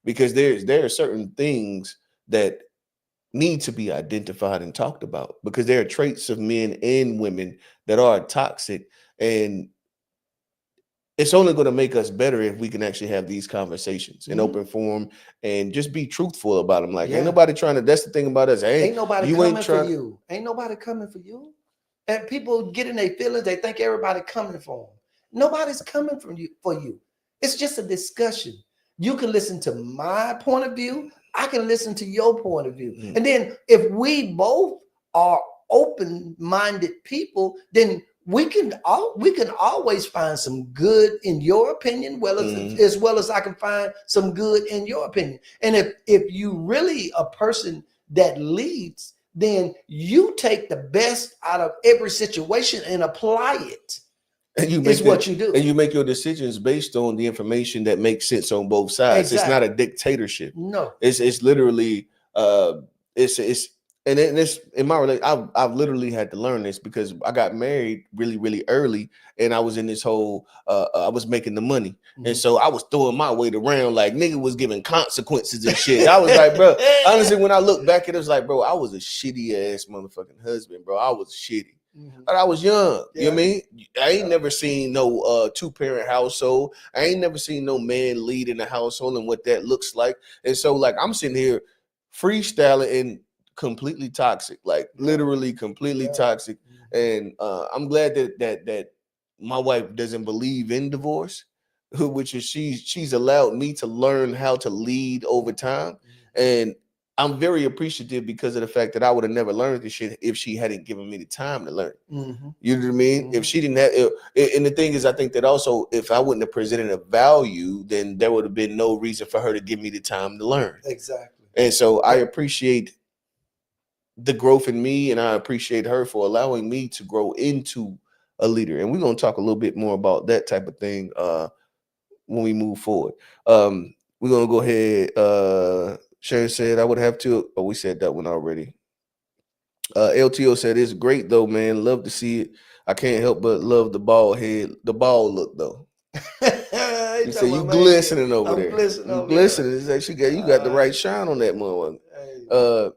because there are certain things that need to be identified and talked about, because there are traits of men and women that are toxic, and it's only going to make us better if we can actually have these conversations in open form and just be truthful about them. Like, ain't nobody trying to, that's the thing about us. Ain't nobody coming for you. Ain't nobody coming for you. And people get in their feelings. They think everybody coming for them. Nobody's coming from you for you. It's just a discussion. You can listen to my point of view. I can listen to your point of view. And then if we both are open-minded people, then we can always find some good in your opinion, as well as I can find some good in your opinion. And if you really a person that leads, then you take the best out of every situation and apply it. And you make what you do. And you make your decisions based on the information that makes sense on both sides. Exactly. It's not a dictatorship. No. It's literally it's in my relationship. I've literally had to learn this because I got married really, really early, and I was in this whole I was making the money. And so I was throwing my weight around like nigga was giving consequences and shit. I was like, bro, honestly, when I look back, it was like, bro, I was a shitty ass motherfucking husband, bro. I was shitty. But I was young. You know what I mean? I ain't never seen no 2-parent household. I ain't never seen no man lead in the household and what that looks like. And so like I'm sitting here freestyling and completely toxic, like literally completely toxic. And I'm glad that my wife doesn't believe in divorce, which is she's allowed me to learn how to lead over time. And I'm very appreciative because of the fact that I would have never learned this shit if she hadn't given me the time to learn. You know what I mean? If she didn't have it, and the thing is, I think that also if I wouldn't have presented a value, then there would have been no reason for her to give me the time to learn. Exactly. And so I appreciate the growth in me, and I appreciate her for allowing me to grow into a leader. And we're gonna talk a little bit more about that type of thing when we move forward. We're gonna go ahead. Sharon said I would have to. Oh, we said that one already. LTO said it's great though, man. Love to see it. I can't help but love the ball look though. You say you glistening over there. You glistening. It's like you got the right shine on that motherfucker.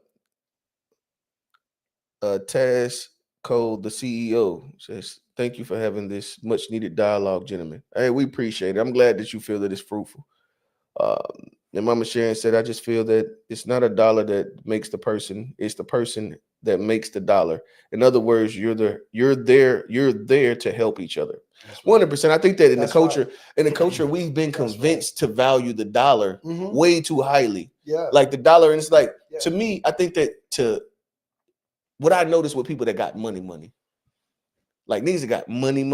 Taz Cole, the CEO, says thank you for having this much needed dialogue, gentlemen. Hey, we appreciate it. I'm glad that you feel that it's fruitful. And Mama Sharon said, I just feel that it's not a dollar that makes the person, it's the person that makes the dollar. In other words, you're there to help each other. 100%. I think that in the culture, we've been convinced to value the dollar way too highly. Yeah. Like the dollar, and it's like to me, I think that what I noticed with people that got money, like niggas that got money.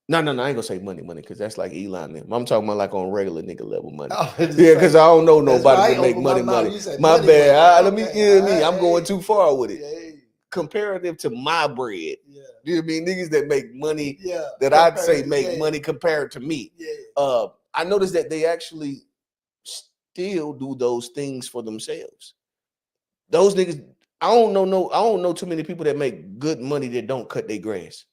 No, I ain't gonna say money, because that's like Elon. I'm talking about like on regular nigga level money. Because I don't know nobody to make money. My bad. Let me, you know what I mean? I'm going too far with it. Comparative to my bread. You know what I mean? Niggas that make money that I'd say make money compared to me. I noticed that they actually still do those things for themselves. Those niggas, I don't know too many people that make good money that don't cut their grass.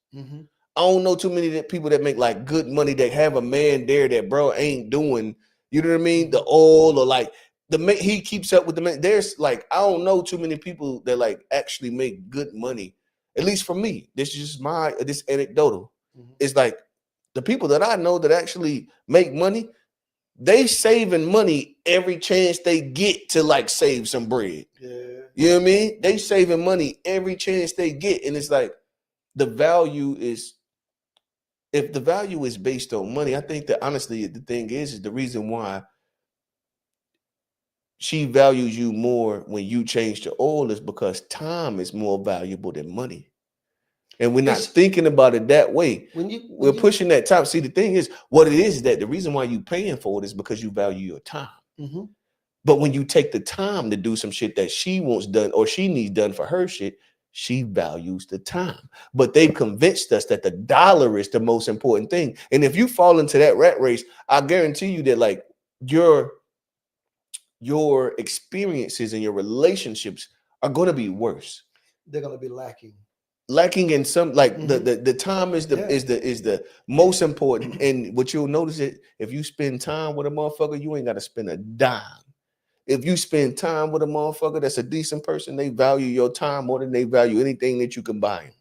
I don't know too many people that make like good money that have a man there that bro ain't doing, you know what I mean? The oil or like he keeps up with the man. There's like, I don't know too many people that like actually make good money. At least for me, this is just this anecdotal. It's like the people that I know that actually make money, they saving money every chance they get to like save some bread. You know what I mean? They saving money every chance they get. And it's like the value is, if the value is based on money, I think that honestly, the thing is the reason why she values you more when you change to oil is because time is more valuable than money. And we're not thinking about it that way. We're pushing that time. See, the thing is, what it is that the reason why you're paying for it is because you value your time. But when you take the time to do some shit that she wants done or she needs done for her shit, she values the time. But they've convinced us that the dollar is the most important thing. And if you fall into that rat race, I guarantee you that like your experiences and your relationships are going to be worse. They're going to be lacking in some, like the time is the most important. And what you'll notice is if you spend time with a motherfucker, you ain't got to spend a dime. If you spend time with a motherfucker that's a decent person, they value your time more than they value anything that you can buy them.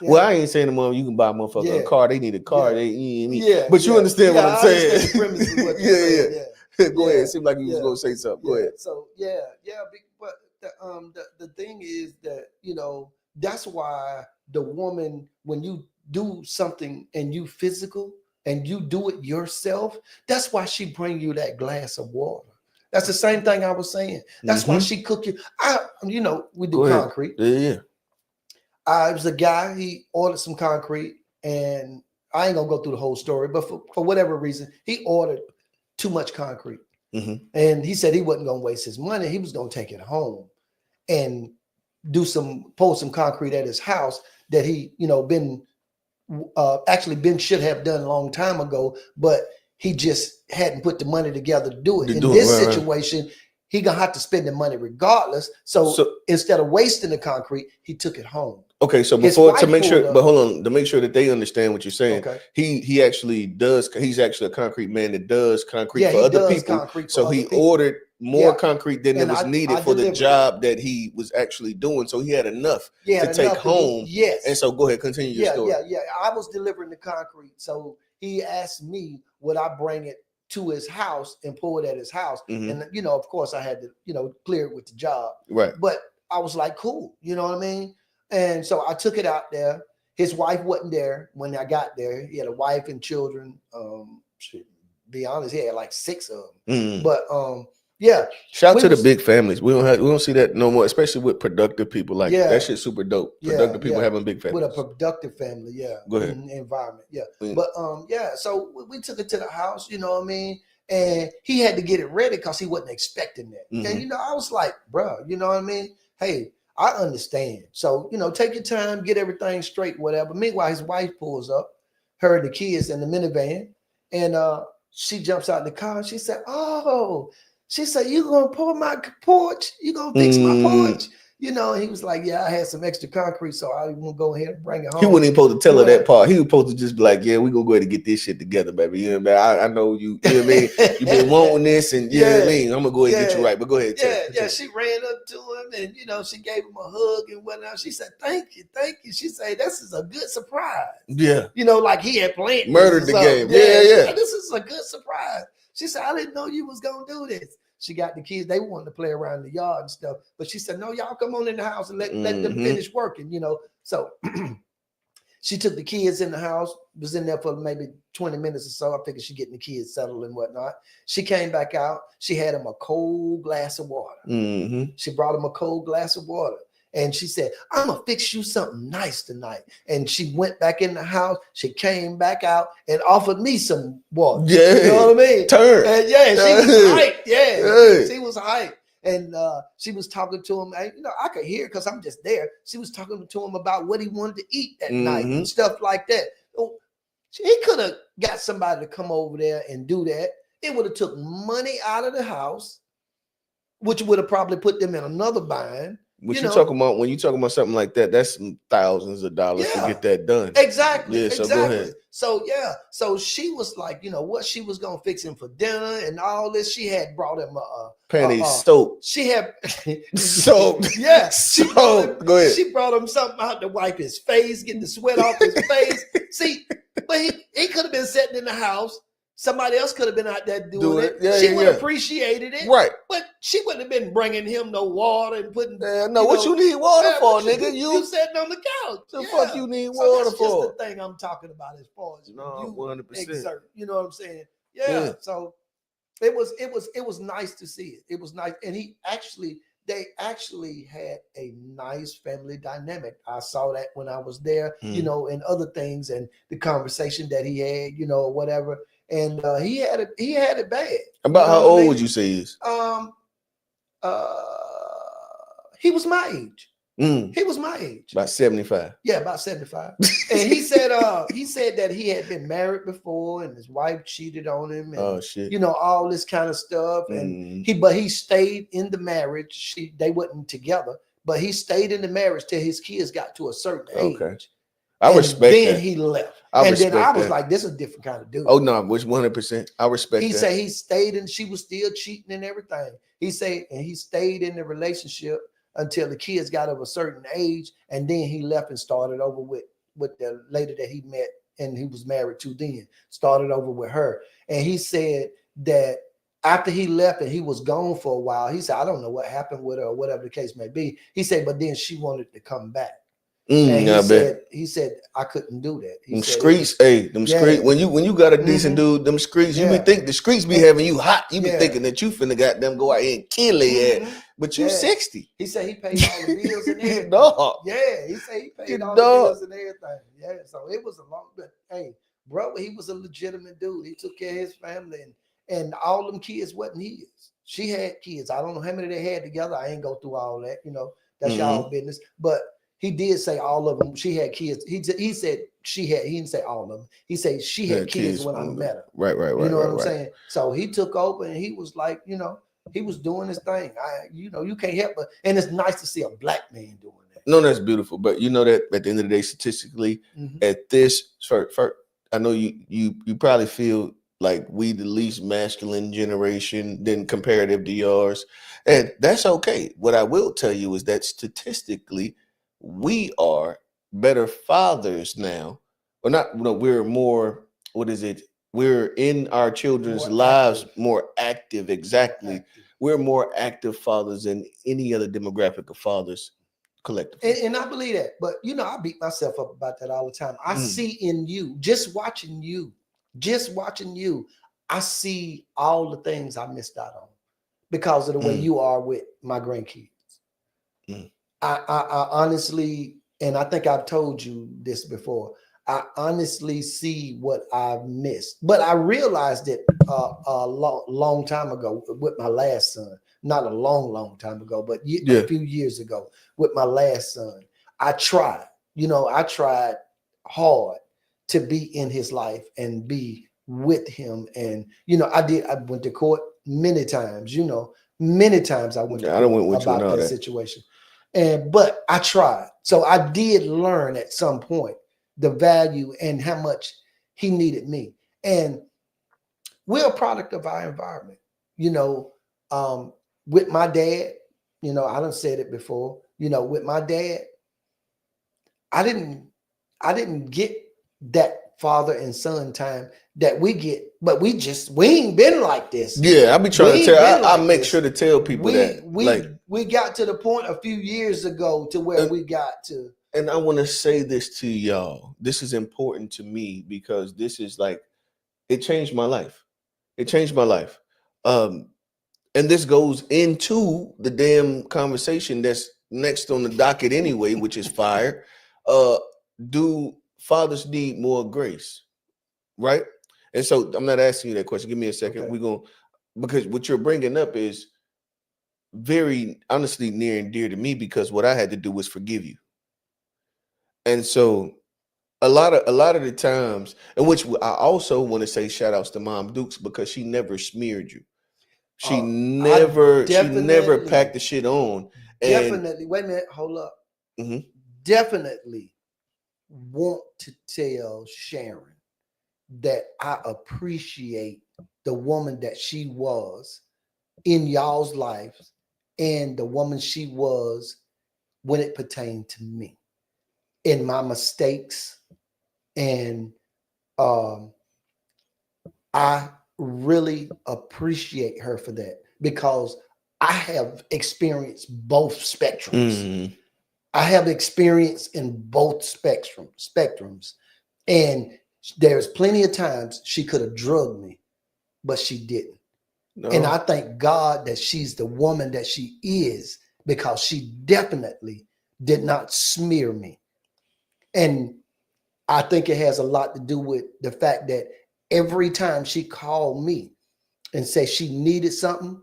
Well, I ain't saying you can buy a motherfucker a car. They need a car. But you understand what I'm saying? Go ahead. It seemed like you was gonna say something. Go ahead. So but the thing is that that's why the woman, when you do something and you physical and you do it yourself, that's why she bring you that glass of water. That's the same thing I was saying. That's why she cook you. We do Go ahead. concrete. Yeah. It was a guy, he ordered some concrete, and I ain't gonna go through the whole story, but for whatever reason, he ordered too much concrete. And he said he wasn't gonna waste his money. He was gonna take it home and pour some concrete at his house that he, should have done a long time ago, but he just hadn't put the money together to do it. In this situation, he gonna have to spend the money regardless. So instead of wasting the concrete, he took it home. Okay, so to make sure that they understand what you're saying, he actually does. He's actually a concrete man that does concrete for other people. So he ordered more concrete than it was needed for the job that he was actually doing. So he had enough to take home. Yes. And so go ahead, continue your story. Yeah. I was delivering the concrete, so he asked me would I bring it to his house and pour it at his house. And of course I had to clear it with the job. Right. But I was like, cool, you know what I mean? And so I took it out there. His wife wasn't there when I got there. He had a wife and children. To be honest, he had like 6 of them. But yeah. Shout out to the big families. We don't see that no more, especially with productive people. Like that shit's super dope. Productive people having big families. With a productive family, Go ahead. Environment, But so we took it to the house, you know what I mean? And he had to get it ready because he wasn't expecting that. And I was like, bro, you know what I mean? Hey, I understand. So, take your time, get everything straight, whatever. Meanwhile, his wife pulls up, her and the kids in the minivan, and she jumps out the car and she said, oh, she said, you gonna pour my porch? You gonna fix my porch? And he was like, yeah, I had some extra concrete, so I want to go ahead and bring it home. He wasn't even supposed to tell her that part. He was supposed to just be like, yeah, we gonna go ahead and get this shit together, baby. You know what I mean? I know you know what I mean? You've been wanting this, and you know what I mean? I'm gonna go ahead and get you right, but go ahead. Yeah, she ran up to him and, she gave him a hug and whatnot. She said, thank you. She said, this is a good surprise. Yeah. Like he had planned. Murdered the game. Yeah. This is a good surprise. She said, I didn't know you was gonna do this. She got the kids, they wanted to play around the yard and stuff. But she said, no, y'all come on in the house and let them finish working, So she took the kids in the house, was in there for maybe 20 minutes or so. I figured she getting the kids settled and whatnot. She came back out. She had him a cold glass of water. She brought him a cold glass of water. And she said, I'm going to fix you something nice tonight. And she went back in the house. She came back out and offered me some water. Yeah. You know what I mean? Turn. And she was hyped. Yeah. She was hyped. And she was talking to him. I could hear because I'm just there. She was talking to him about what he wanted to eat that night and stuff like that. He could have got somebody to come over there and do that. It would have took money out of the house, which would have probably put them in another bind. What you talking about when you talking about something like that? That's some thousands of dollars to get that done. Exactly. Yeah. So go ahead. So she was like, what she was gonna fix him for dinner and all this. She had brought him panties soap. She had soap. Yeah. Go ahead. She brought him something out to wipe his face, get the sweat off his face. See, but he could have been sitting in the house. Somebody else could have been out there doing it. She would have appreciated it. Right. But she wouldn't have been bringing him no water and putting. What you need water for, nigga? You sitting on the couch. The fuck you need water for? That's just the thing I'm talking about as far as 100%. exert. You know what I'm saying? Yeah. So it was nice to see it. It was nice. And they actually had a nice family dynamic. I saw that when I was there, and other things and the conversation that he had, or whatever. And he had it bad. About how old would you say he is? He was my age. He was my age. About 75. Yeah, about 75. And he said that he had been married before and his wife cheated on him and oh shit. All this kind of stuff. And he stayed in the marriage. They wasn't together, but he stayed in the marriage till his kids got to a certain age. Okay. I respect that. Then he left. And then I was like, this is a different kind of dude. Oh, no, which 100%. I respect that. He said he stayed and she was still cheating and everything. He said, and he stayed in the relationship until the kids got of a certain age. And then he left and started over with the lady that he met and he was married to then. Started over with her. And he said that after he left and he was gone for a while, he said, I don't know what happened with her or whatever the case may be. He said, but then she wanted to come back. And I bet. he said I couldn't do that. He Them said it streets, was, hey, them yeah, street. When you got a decent mm-hmm, dude, them streets, you be yeah, think the streets be and, having you hot. You be yeah, thinking that you finna goddamn go out here and kill it, mm-hmm, but you yeah. 60. He said he paid all the bills and You everything. dog. Yeah, he said he paid You all the dog. bills and everything. Yeah, so it was a long, but hey, bro, he was a legitimate dude. He took care of his family, and all them kids wasn't his. She had kids. I don't know how many they had together. I ain't go through all that. That's y'all Mm-hmm. business. But he did say all of them. She had kids. He said she had. He didn't say all of them. He said she had Had kids kids. when I met her. Right, right, You right, know what right, I'm right. saying? So he took over, and he was like, he was doing his thing. You can't help but, and it's nice to see a black man doing that. No, that's beautiful. But you know that at the end of the day, statistically, Mm-hmm. at this for I know you probably feel like we the least masculine generation than comparative to yours. And that's okay. What I will tell you is that statistically, we are better fathers now. Or not, no, we're more, what is it? We're in our children's More lives active, more active, more exactly. active. We're more active fathers than any other demographic of fathers collectively. And I believe that, but I beat myself up about that all the time. I see in you, just watching you, I see all the things I missed out on because of the way you are with my grandkids. Mm. I honestly, and I think I've told you this before, I honestly see what I've missed. But I realized it a long time ago with my last son. Not a long time ago, but a Yeah. few years ago with my last son. I tried, I tried hard to be in his life and be with him. And, I went to court many times, many times I went to Yeah, I don't court went with you and about all that that. situation. But I tried. So I did learn at some point the value and how much he needed me. And we're a product of our environment. With my dad, I done said it before, with my dad, I didn't get that father and son time that we get, but we ain't been like this. Yeah, I be We trying to ain't been tell. I like make this. sure to tell people We that, like, we got to the point a few years ago to where and, we got to. and I want to say this to y'all. This is important to me because this is like it changed my life. It changed my life. Um, and this goes into the damn conversation that's next on the docket anyway, which is fire. Uh, do fathers need more grace? Right? And so I'm not asking you that question. Give me a second. Okay. We're going because what you're bringing up is very honestly near and dear to me because what I had to do was forgive you. And so a lot of the times, in which I also want to say shout outs to Mom Dukes because she never smeared you. She I never definitely, packed the shit on. And definitely. Wait a minute. Hold up. mhm. Definitely want to tell Sharon that I appreciate the woman that she was in y'all's lives and the woman she was when it pertained to me in my mistakes. And I really appreciate her for that because I have experienced both spectrums. Mm. I have experience in both spectrums. And there's plenty of times she could have drugged me, but she didn't. And I No. thank God that she's the woman that she is because she definitely did not smear me. And I think it has a lot to do with the fact that every time she called me and said she needed something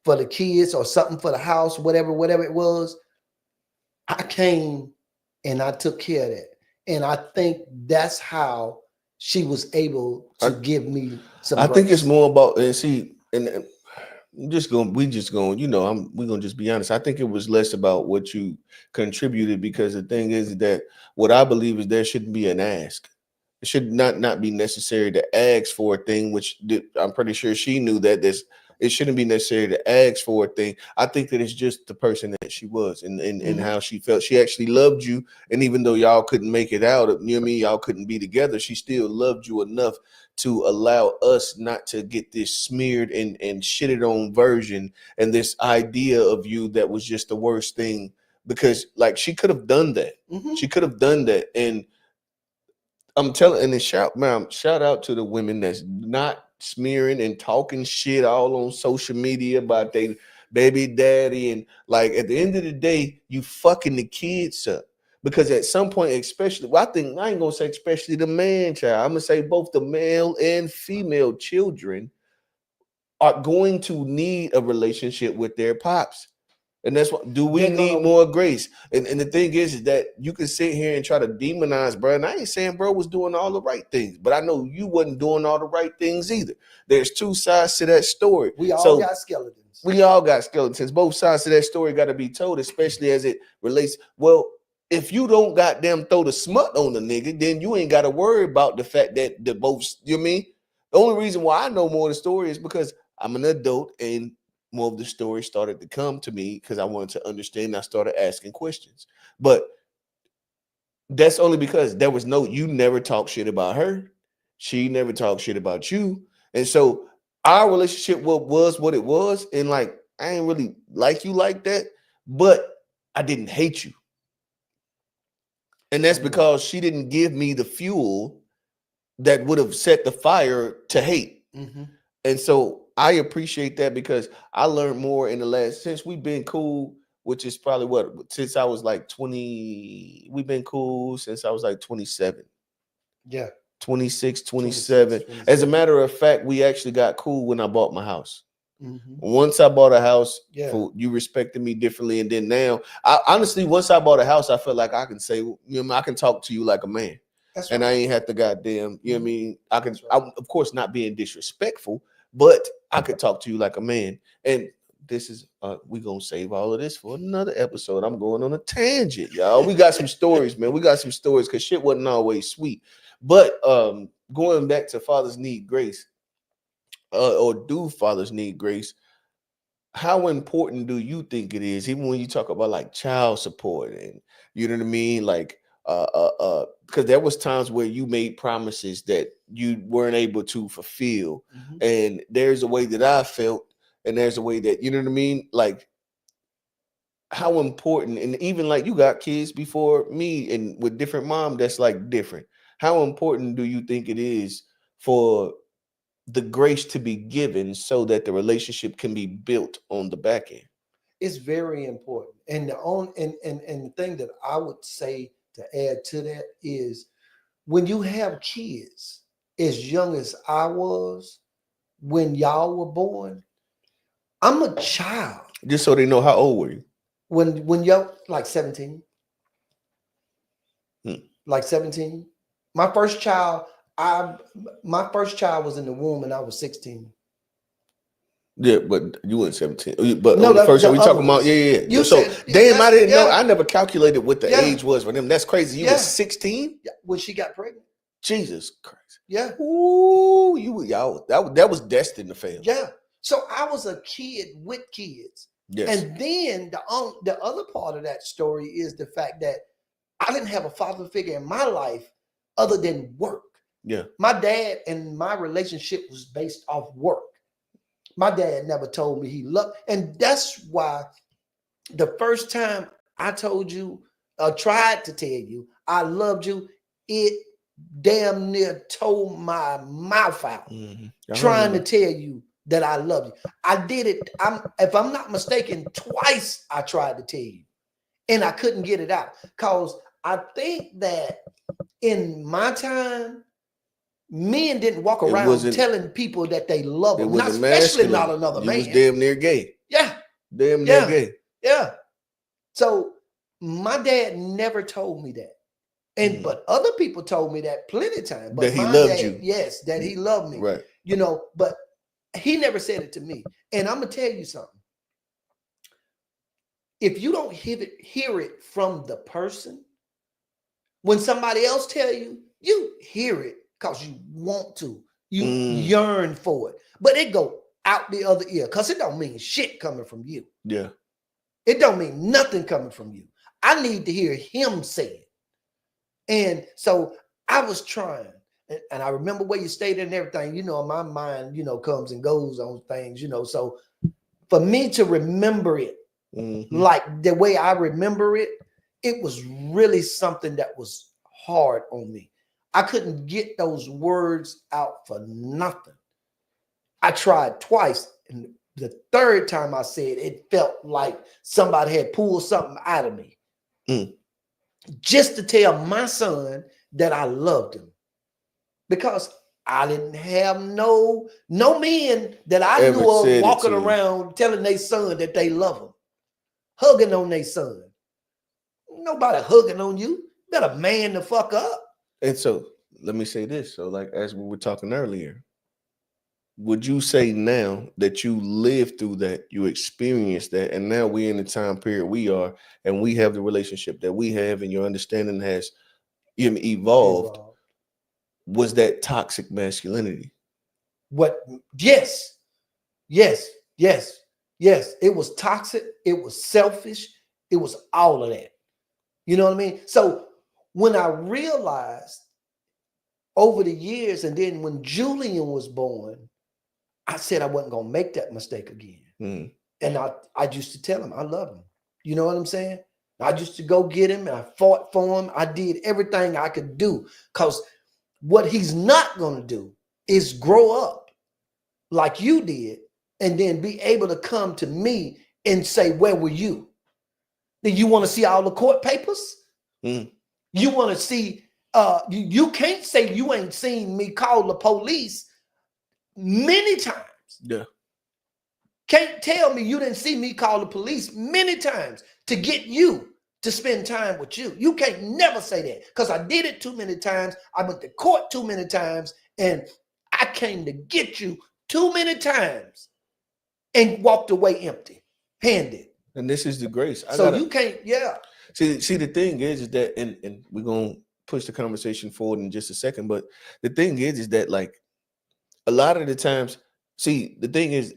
for the kids or something for the house, whatever it was, I came and I took care of that. And I think that's how she was able to I, give me some I think it's grace. more about and see and we're gonna just be honest. I think it was less about what you contributed because the thing is that what I believe is there shouldn't be an ask. It should not be necessary to ask for a thing, which I'm pretty sure she knew that it shouldn't be necessary to ask for a thing. I think that it's just the person that she was and Mhm. how she felt. She actually loved you, and even though y'all couldn't make it out, you know what I mean, y'all couldn't be together, she still loved you enough to allow us not to get this smeared and shitted on version and this idea of you that was just the worst thing because like she could have done that. Mhm. She could have done that. And I'm telling, and then shout out to the women that's not smearing and talking shit all on social media about they baby daddy. And like at the end of the day, you fucking the kids up. Because at some point, especially, well, I think I ain't gonna say especially the man child. I'm gonna say both the male and female children are going to need a relationship with their pops. And that's what do we They're need gonna more grace? And the thing is that you can sit here and try to demonize bro. And I ain't saying bro was doing all the right things, but I know you wasn't doing all the right things either. There's two sides to that story. we all So got skeletons. we all got skeletons. Both sides of that story got to be told, especially as it relates. Well, if you don't goddamn throw the smut on the nigga, then you ain't got to worry about the fact that the both, you know what I mean? The only reason why I know more of the story is because I'm an adult and more of the story started to come to me because I wanted to understand. And I started asking questions. But that's only because there was no, you never talk shit about her. She never talked shit about you. And so our relationship was what it was. And like, I ain't really like you like that, but I didn't hate you. And that's because she didn't give me the fuel that would have set the fire to hate. Mhm. And so I appreciate that because I learned more in the last, since we've been cool, which is probably what, since I was like 20, we've been cool since I was like 27. Yeah. 26, 27. 26, As a 27. matter of fact, we actually got cool when I bought my house. Mhm. Once I bought a house, Yeah. for you respected me differently. And then now, I honestly, once I bought a house, I felt like I can say, you know, I can talk to you like a man. That's And right. I ain't have to goddamn, you know what I mean? I can, That's right. of course, not being disrespectful, but I could talk to you like a man. And this is, we gonna save all of this for another episode. I'm going on a tangent, y'all. We got some stories, man. We got some stories because shit wasn't always sweet. But going back to fathers need grace, or do fathers need grace? How important do you think it is, even when you talk about like child support and you know what I mean, like because there was times where you made promises that you weren't able to fulfill, Mhm. and there's a way that I felt, and there's a way that you know what I mean, like how important, and even like you got kids before me and with different mom that's like different. How important do you think it is for the grace to be given so that the relationship can be built on the back end? It's very important. And the thing that I would say to add to that is when you have kids as young as I was when y'all were born, I'm a child. Just so they know, how old were you? When y'all like 17, Hmm. like 17. My first child, I my first child was in the womb and I was 16. Yeah, but you weren't 17. But No, on the first, the are we other talking about? ones. Yeah. You So said damn, I didn't know. yeah, I never calculated what the yeah, age was for them. That's crazy. You yeah, was 16? yeah. When she got pregnant. Jesus Christ. Yeah. Ooh, y'all that was destined to fail. Yeah. So I was a kid with kids. Yes. And then the other part of that story is the fact that I didn't have a father figure in my life other than work. Yeah. My dad and my relationship was based off work. My dad never told me he loved, and that's why the first time I told you, tried to tell you I loved you, it damn near tore my mouth out trying to tell you that I love you. I did it. If I'm not mistaken, twice I tried to tell you, and I couldn't get it out because I think that in my time, men didn't walk around telling people that they love them, not especially not another man. You was damn near gay. Yeah, damn near gay. Yeah. So my dad never told me that. And but other people told me that plenty of times. But that he loved you. Yes, that he loved me. Right. You know, but he never said it to me. And I'm gonna tell you something. If you don't hear it from the person, when somebody else tell you, you hear it because you want to. You yearn for it. But it go out the other ear because it don't mean shit coming from you. Yeah. It don't mean nothing coming from you. I need to hear him say it. And so I was trying, and I remember where you stayed and everything, you know, my mind, you know, comes and goes on things, you know. So for me to remember it Like the way I remember it, it was really something that was hard on me. I couldn't get those words out for nothing. I tried twice, and the third time I said, it felt like somebody had pulled something out of me. Just to tell my son that I loved him. Because I didn't have no men that I knew of walking around telling their son that they love him, hugging on their son. Nobody hugging on you. Better man the fuck up. And so let me say this. So, like as we were talking earlier, would you say now that you lived through that, you experienced that, and now we're in the time period we are, and we have the relationship that we have, and your understanding has evolved. Was that toxic masculinity? What? Yes. It was toxic. It was selfish. It was all of that. You know what I mean? So when I realized over the years, and then when Julian was born, I said I wasn't going to make that mistake again. And I used to tell him I love him. You know what I'm saying? I used to go get him, and I fought for him. I did everything I could do, because what he's not going to do is grow up like you did and then be able to come to me and say, where were you? Then you want to see all the court papers? You want to see, you can't say you ain't seen me call the police many times. Yeah. Can't tell me you didn't see me call the police many times to get you to spend time with you. You can't never say that, because I did it too many times. I went to court too many times, and I came to get you too many times and walked away empty-handed. And this is the grace. You can't, See, the thing is that, and we're gonna push the conversation forward in just a second, but the thing is that, like, a lot of the times, see, the thing is,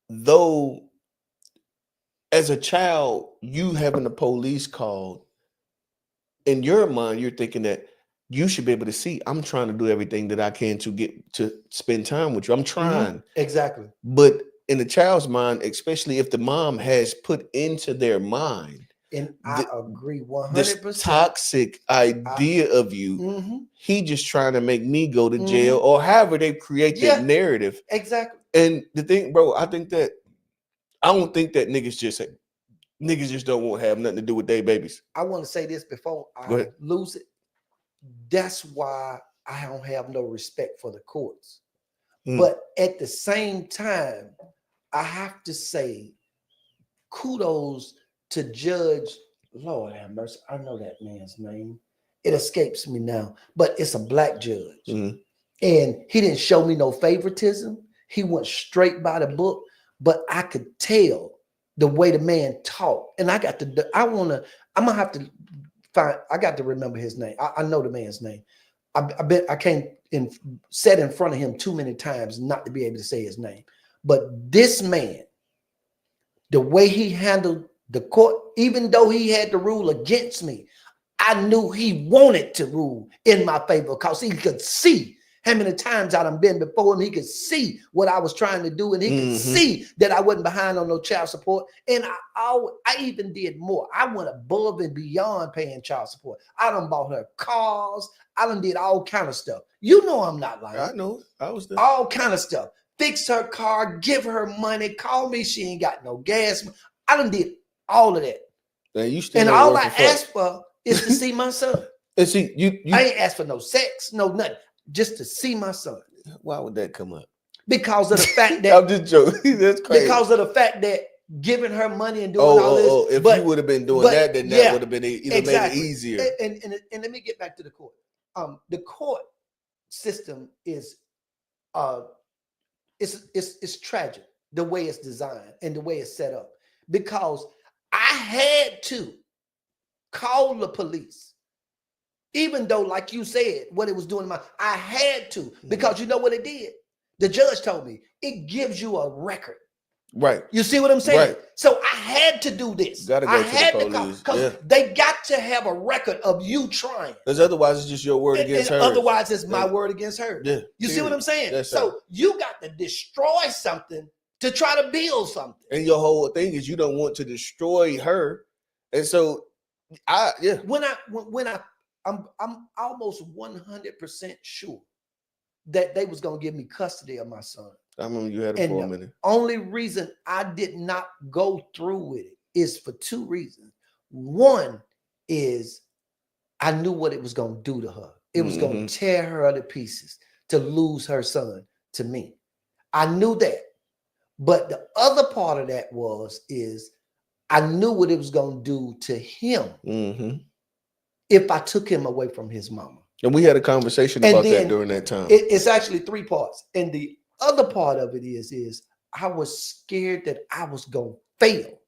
though, as a child, you having the police called, in your mind, you're thinking that you should be able to see, I'm trying to do everything that I can to get to spend time with you. I'm trying. Exactly. But in the child's mind, especially if the mom has put into their mind, and I agree 100%, this toxic idea of you, he just trying to make me go to jail, or however they create that narrative. Exactly. And the thing, bro, I don't think that niggas just don't want to have nothing to do with their babies. I want to say this before I lose it. That's why I don't have no respect for the courts. But at the same time, I have to say kudos to Judge, Lord have mercy, I know that man's name. It escapes me now, but it's a black judge. And he didn't show me no favoritism. He went straight by the book, but I could tell the way the man talked. And I got to remember his name. I know the man's name. I bet I can't sat in front of him too many times not to be able to say his name. But this man, the way he handled the court, even though he had to rule against me, I knew he wanted to rule in my favor, because he could see how many times I'd been before him. He could see what I was trying to do, and he could see that I wasn't behind on no child support. And I even did more. I went above and beyond paying child support. I done bought her cars. I done did all kind of stuff. You know I'm not lying. I know. I was there. All kind of stuff. Fix her car, give her money, call me, she ain't got no gas. I done did all of that. And all I asked for is to see my son. And see, I ain't asked for no sex, no nothing. Just to see my son. Why would that come up? Because of the fact that I'm just joking. That's crazy. Because of the fact that giving her money and doing all this. If you would have been doing that, then that would have been made it easier. And let me get back to the court. The court system is it's tragic the way it's designed and the way it's set up, because I had to call the police, even though, like you said, what it was doing I had to, because you know what it did? The judge told me it gives you a record. Right. You see what I'm saying? Right. So I had to do this. Gotta go I to had the to call, police. because they got to have a record of you trying. Because otherwise it's just your word against her. Otherwise it's my word against her. Yeah. You see what I'm saying? Yes, so you got to destroy something to try to build something. And your whole thing is you don't want to destroy her. And so When I'm almost 100% sure that they was gonna give me custody of my son. I remember you had it for a minute. Only reason I did not go through with it is for two reasons. One is I knew what it was gonna do to her. It was gonna tear her to pieces to lose her son to me. I knew that. But the other part of that is I knew what it was gonna do to him if I took him away from his mama. And we had a conversation about that during that time. It's actually three parts. And the other part of it is I was scared that I was going to fail,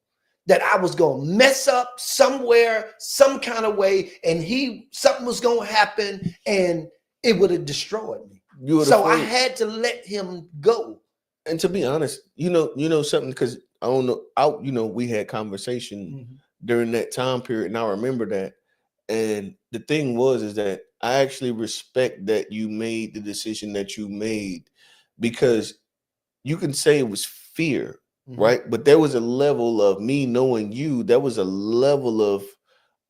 that I was going to mess up somewhere, some kind of way, and something was going to happen and it would have destroyed me. So I had to let him go. And to be honest, you know something, because I don't know, we had conversation during that time period, and I remember that. And the thing is that I actually respect that you made the decision that you made, because you can say it was fear, right? But there was a level of me knowing you. There was a level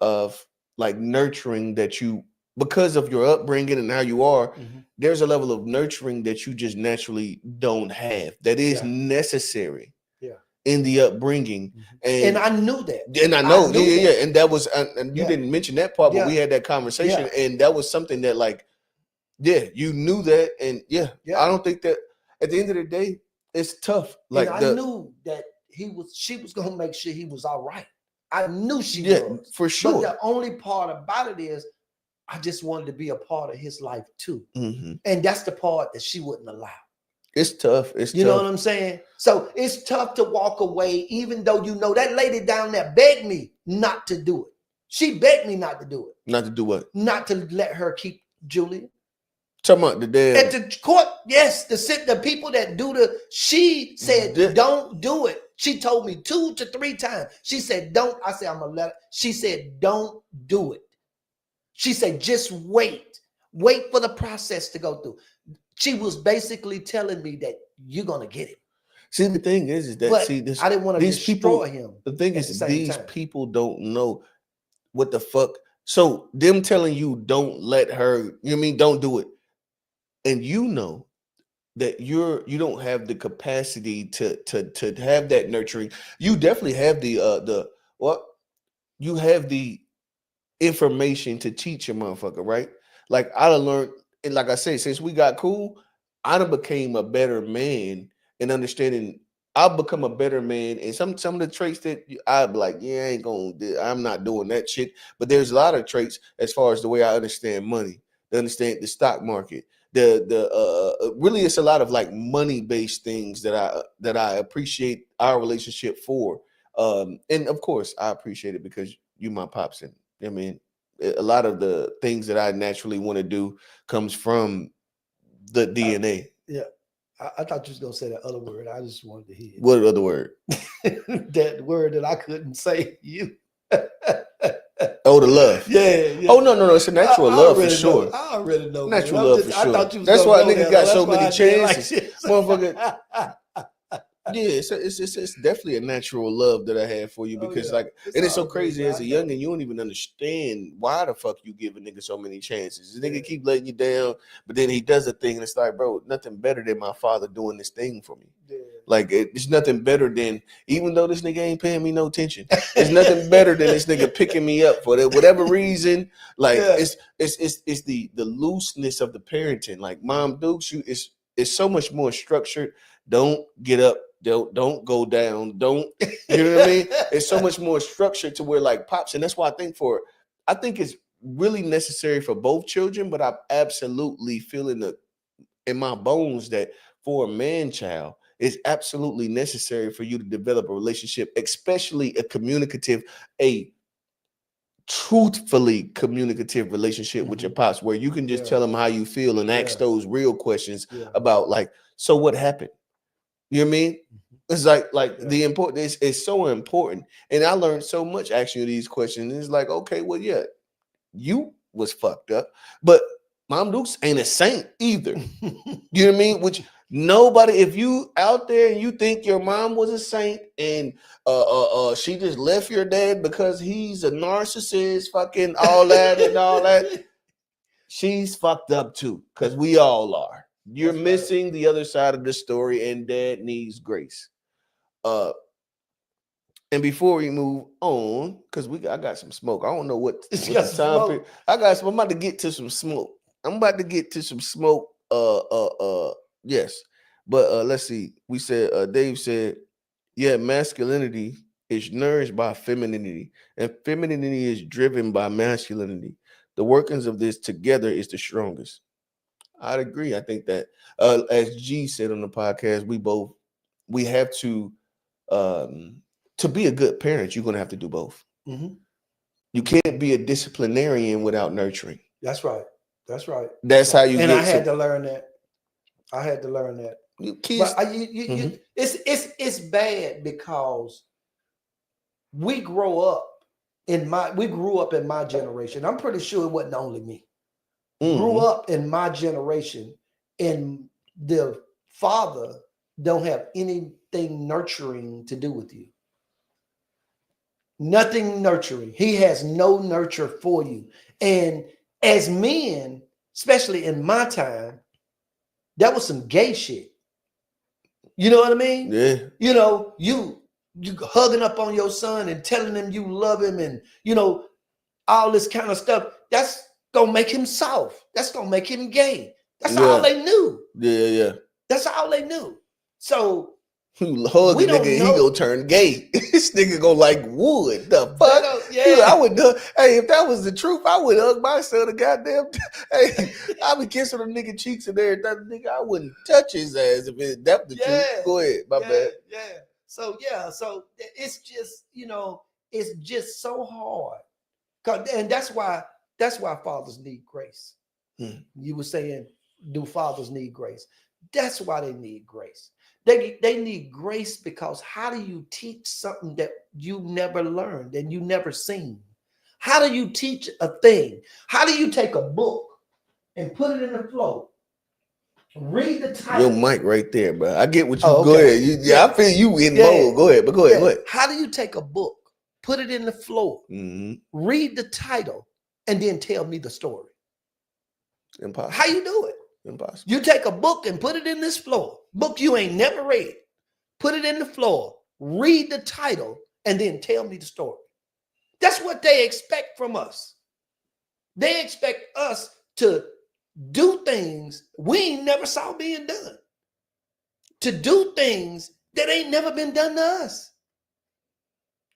of like nurturing that you, because of your upbringing and how you are, there's a level of nurturing that you just naturally don't have. That is necessary. In the upbringing, and I knew that, and I know, and that was, and you didn't mention that part, but we had that conversation, and that was something that, like, you knew that, and I don't think that at the end of the day, it's tough. Like, and I knew that she was gonna make sure he was all right. I knew she was, for sure. But the only part about it is, I just wanted to be a part of his life too, and that's the part that she wouldn't allow. It's tough. You know what I'm saying? So it's tough to walk away, even though that lady down there begged me not to do it. She begged me not to do it. Not to do what? Not to let her keep Julia. Talking about the damn. At the court, yes, the people that she said, don't do it. She told me 2 to 3 times. She said, don't. I said, I'm going to let her. She said, don't do it. She said, just wait. Wait for the process to go through. She was basically telling me that you're gonna get him. See, the thing is that I didn't want to destroy him. The thing is, these people don't know what the fuck. So them telling you don't let her, don't do it, and you know that you don't have the capacity to have that nurturing. You definitely have you have the information to teach a motherfucker, right? Like, I done learned. And like I said, since we got cool, I done became a better man in understanding. I've become a better man, and some of the traits that I'd be like, I'm not doing that shit. But there's a lot of traits as far as the way I understand money, to understand the stock market, really it's a lot of like money based things that I appreciate our relationship for, and of course I appreciate it because you my pops, and a lot of the things that I naturally want to do comes from the DNA. I thought you was gonna say that other word. I just wanted to hear it. What other word? That word that I couldn't say. You. Oh, the love. Yeah. Oh, no. It's a natural love for sure. I already know. Natural love for sure. I thought you was That's why go niggas got so many chances, like motherfucker. Yeah, it's definitely a natural love that I have for you, because it's so crazy as a youngin', you don't even understand why the fuck you give a nigga so many chances. The nigga keep letting you down, but then he does a thing and it's like, bro, nothing better than my father doing this thing for me. Yeah. Like, it's nothing better than, even though this nigga ain't paying me no attention, it's nothing better than this nigga picking me up for whatever reason. Like, it's the looseness of the parenting. Like, Mom Dukes, it's so much more structured. Don't get up. Don't go down. Don't, you know what I mean? It's so much more structured to where, like, pops, and that's why I think it's really necessary for both children, but I absolutely feel in my bones that for a man child, it's absolutely necessary for you to develop a relationship, especially a truthfully communicative relationship with your pops, where you can just tell them how you feel and ask those real questions about, like, so what happened? You know what I mean? It's like the important is so important. And I learned so much asking you these questions. It's like, okay, well, you was fucked up, but Mom Dukes ain't a saint either. You know what I mean? Which Nobody, if you out there and you think your mom was a saint and she just left your dad because he's a narcissist, fucking all that and all that, she's fucked up too, because we all are. You're That's right. missing the other side of the story, and dad needs grace. And before we move on, because I got some smoke. I don't know what It's the got some time smoke. period. I'm about to get to some smoke. I'm about to get to some smoke. Yes. But let's see. We said Dave said, yeah, masculinity is nourished by femininity, and femininity is driven by masculinity. The workings of this together is the strongest. I'd agree. I think that as G said on the podcast, we have to be a good parent, you're gonna have to do both. Mhm. You can't be a disciplinarian without nurturing. That's right. That's right. That's how you And get I had to learn that. I had to learn that. you kids. But it's bad because we grew up in my generation. I'm pretty sure it wasn't only me. Grew up in my generation, and the father don't have anything nurturing to do with you. Nothing nurturing. He has no nurture for you. And as men, especially in my time, that was some gay shit. You know what I mean? Yeah. You know, you hugging up on your son and telling him you love him, and all this kind of stuff. That's gonna make him soft. That's gonna make him gay. That's all they knew. Yeah. That's all they knew. So you hug a nigga, he gonna turn gay. This nigga go like wood. The fuck? Yeah. I would. Hey, if that was the truth, I would hug my son. A goddamn. Hey, I be kissing a nigga cheeks and everything. Nigga, I wouldn't touch his ass if that the truth. Go ahead, my bad. Yeah. So it's just it's just so hard. And that's why fathers need grace. You were saying, do fathers need grace? That's why they need grace. They need grace because how do you teach something that you never learned and you never seen? How do you teach a thing? How do you take a book and put it in the floor? Read the title. Your mic right there, bro. I get what you. Okay. Go ahead. I feel you in mode. Go ahead, but go ahead. How do you take a book, put it in the floor, read the title, and then tell me the story? Impossible. How you do it? Impossible. You take a book and put it in this floor. Book you ain't never read. Put it in the floor. Read the title and then tell me the story. That's what they expect from us. They expect us to do things we ain't never saw being done. To do things that ain't never been done to us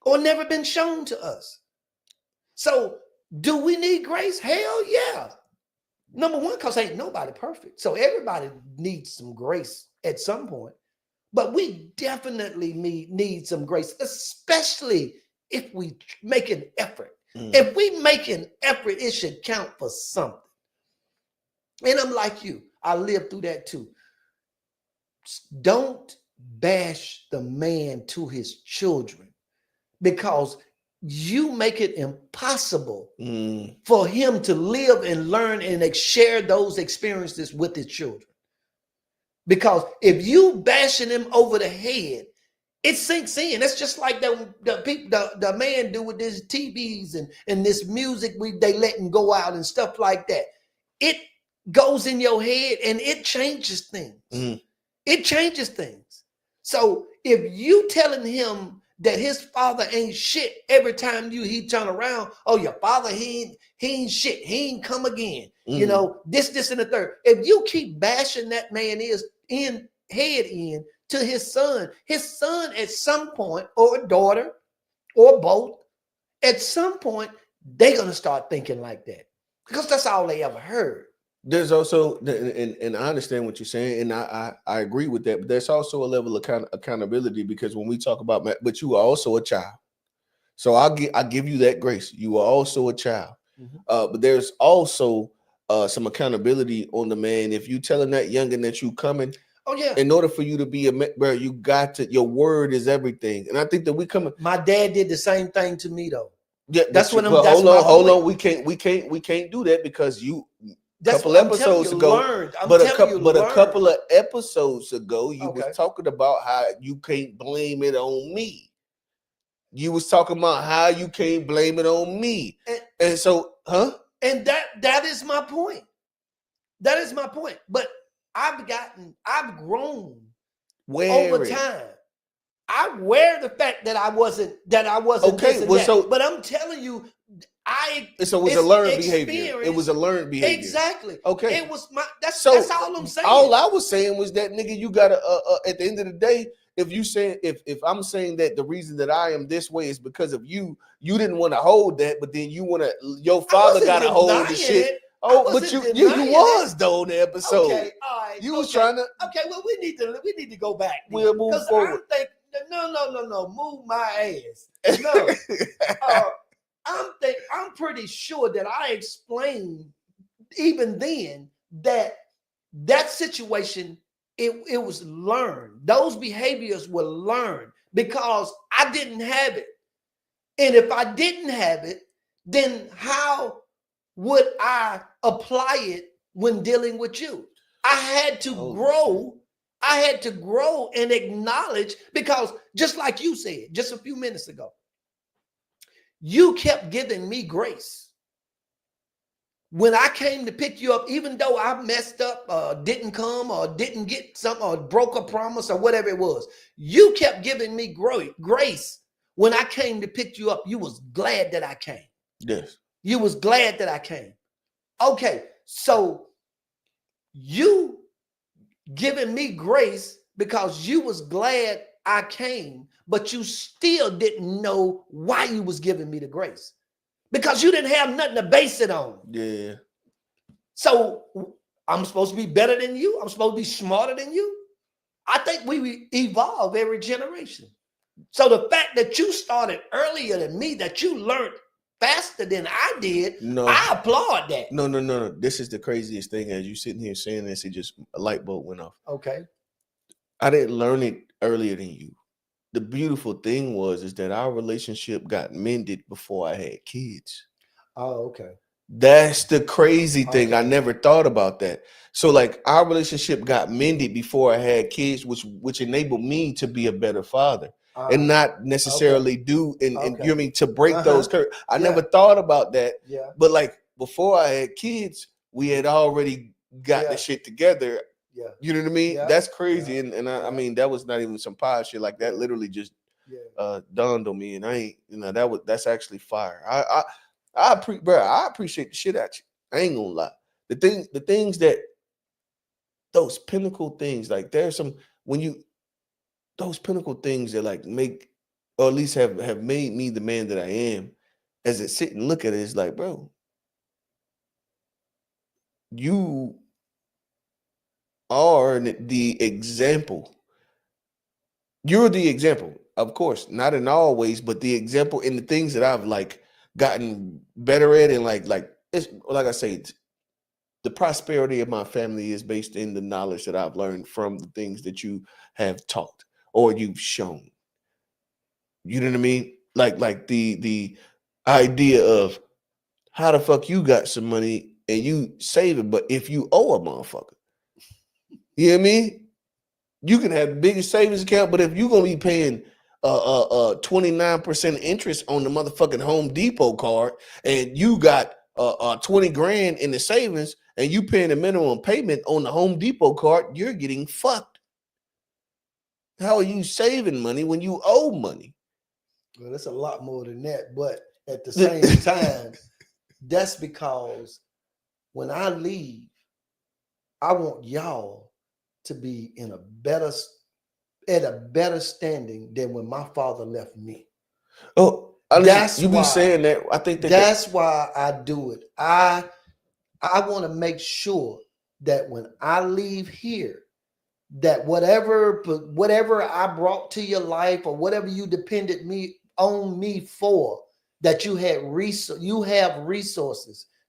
or never been shown to us. So do we need grace? Hell yeah. Number one, because ain't nobody perfect. So everybody needs some grace at some point. But we definitely need some grace, especially if we make an effort. If we make an effort, it should count for something. And I'm like you. I lived through that too. Don't bash the man to his children, because you make it impossible for him to live and learn and share those experiences with his children. Because if you bashing him over the head, it sinks in. That's just like the man do with these TVs and this music they letting go out and stuff like that. It goes in your head and it changes things. It changes things. So if you telling him that his father ain't shit every time he turn around, oh, your father, he ain't shit. He ain't come again. This, and the third. If you keep bashing that man to his son at some point, or a daughter, or both, at some point, they're going to start thinking like that, because that's all they ever heard. There's also, and I understand what you're saying, and I agree with that, but there's also a level of accountability, because when we talk about, but you are also a child. So I give you that grace. You are also a child. But there's also some accountability on the man. If you telling that youngin that you coming, in order for you to be bro, you got to, your word is everything. And I think that we come. My dad did the same thing to me though. Yeah, that's what I'm. Hold on. We can't do that, because That's couple what I'm telling episodes you. ago. Learned. I'm But telling you, a learned. couple of episodes ago, you was Okay. talking about how you can't blame it on me. You was talking about how you can't blame it on me. And so, And that is my point. That is my point. But I've grown over time. I wear the fact that I wasn't Okay, this and well, that. so but I'm telling you, it was a learned behavior. It was a learned behavior. Exactly. Okay. It was my that's So all I'm saying. all I was saying was that, nigga, you gotta at the end of the day, if you say if I'm saying that the reason that I am this way is because of you didn't want to hold that, but then you want to your father got to hold the shit. It. Oh, but you was though in the episode. Okay, all right. You was trying to. Okay, well we need to go back. We'll move forward. No, move my ass. No, I'm pretty sure that I explained even then that situation it was learned. Those behaviors were learned because I didn't have it, and if I didn't have it, then how would I apply it when dealing with you? I had to grow. I had to grow and acknowledge, because just like you said just a few minutes ago, you kept giving me grace. When I came to pick you up, even though I messed up, didn't come or didn't get something or broke a promise or whatever it was, you kept giving me grace. When I came to pick you up, you was glad that I came. Yes. You was glad that I came. Okay, so you giving me grace because you was glad I came, but you still didn't know why you was giving me the grace, because you didn't have nothing to base it on. Yeah. So I'm supposed to be better than you. I'm supposed to be smarter than you. I think we evolve every generation. So the fact that you started earlier than me, that you learned faster than I did, I applaud that. No. This is the craziest thing. As you sitting here saying this, it just a light bulb went off. Okay. I didn't learn it earlier than you. The beautiful thing is that our relationship got mended before I had kids. Oh, okay. That's the crazy thing. I never thought about that. So like our relationship got mended before I had kids, which enabled me to be a better father. And not necessarily do and you know what I mean, to break those curves. I never thought about that. Yeah. But like before I had kids, we had already got the shit together. Yeah. You know what I mean? Yeah. That's crazy. Yeah. And I mean, that was not even some pie shit. Like that literally just dawned on me. And I ain't, that's actually fire. I appreciate the shit at you. I ain't gonna lie. The things that those pinnacle things, like there's some those pinnacle things that like make, or at least have made me the man that I am. As it sit and look at it, it's like, bro, you are the example. You're the example, of course, not in all ways, but the example in the things that I've like gotten better at, and like it's like I say, the prosperity of my family is based in the knowledge that I've learned from the things that you have taught or you've shown. You know what I mean? Like the idea of how the fuck you got some money and you save it, but if you owe a motherfucker, you know what I mean? You can have the biggest savings account, but if you're gonna be paying 29% interest on the motherfucking Home Depot card, and you got 20 grand in the savings, and you paying a minimum payment on the Home Depot card, you're getting fucked. How are you saving money when you owe money? Well, it's a lot more than that, but at the same time, that's because when I leave, I want y'all to be in a better standing than when my father left me. Oh, that's you be saying that. I think that's why I do it. I want to make sure that when I leave here, that whatever I brought to your life or whatever you depended on me for, that you have resources.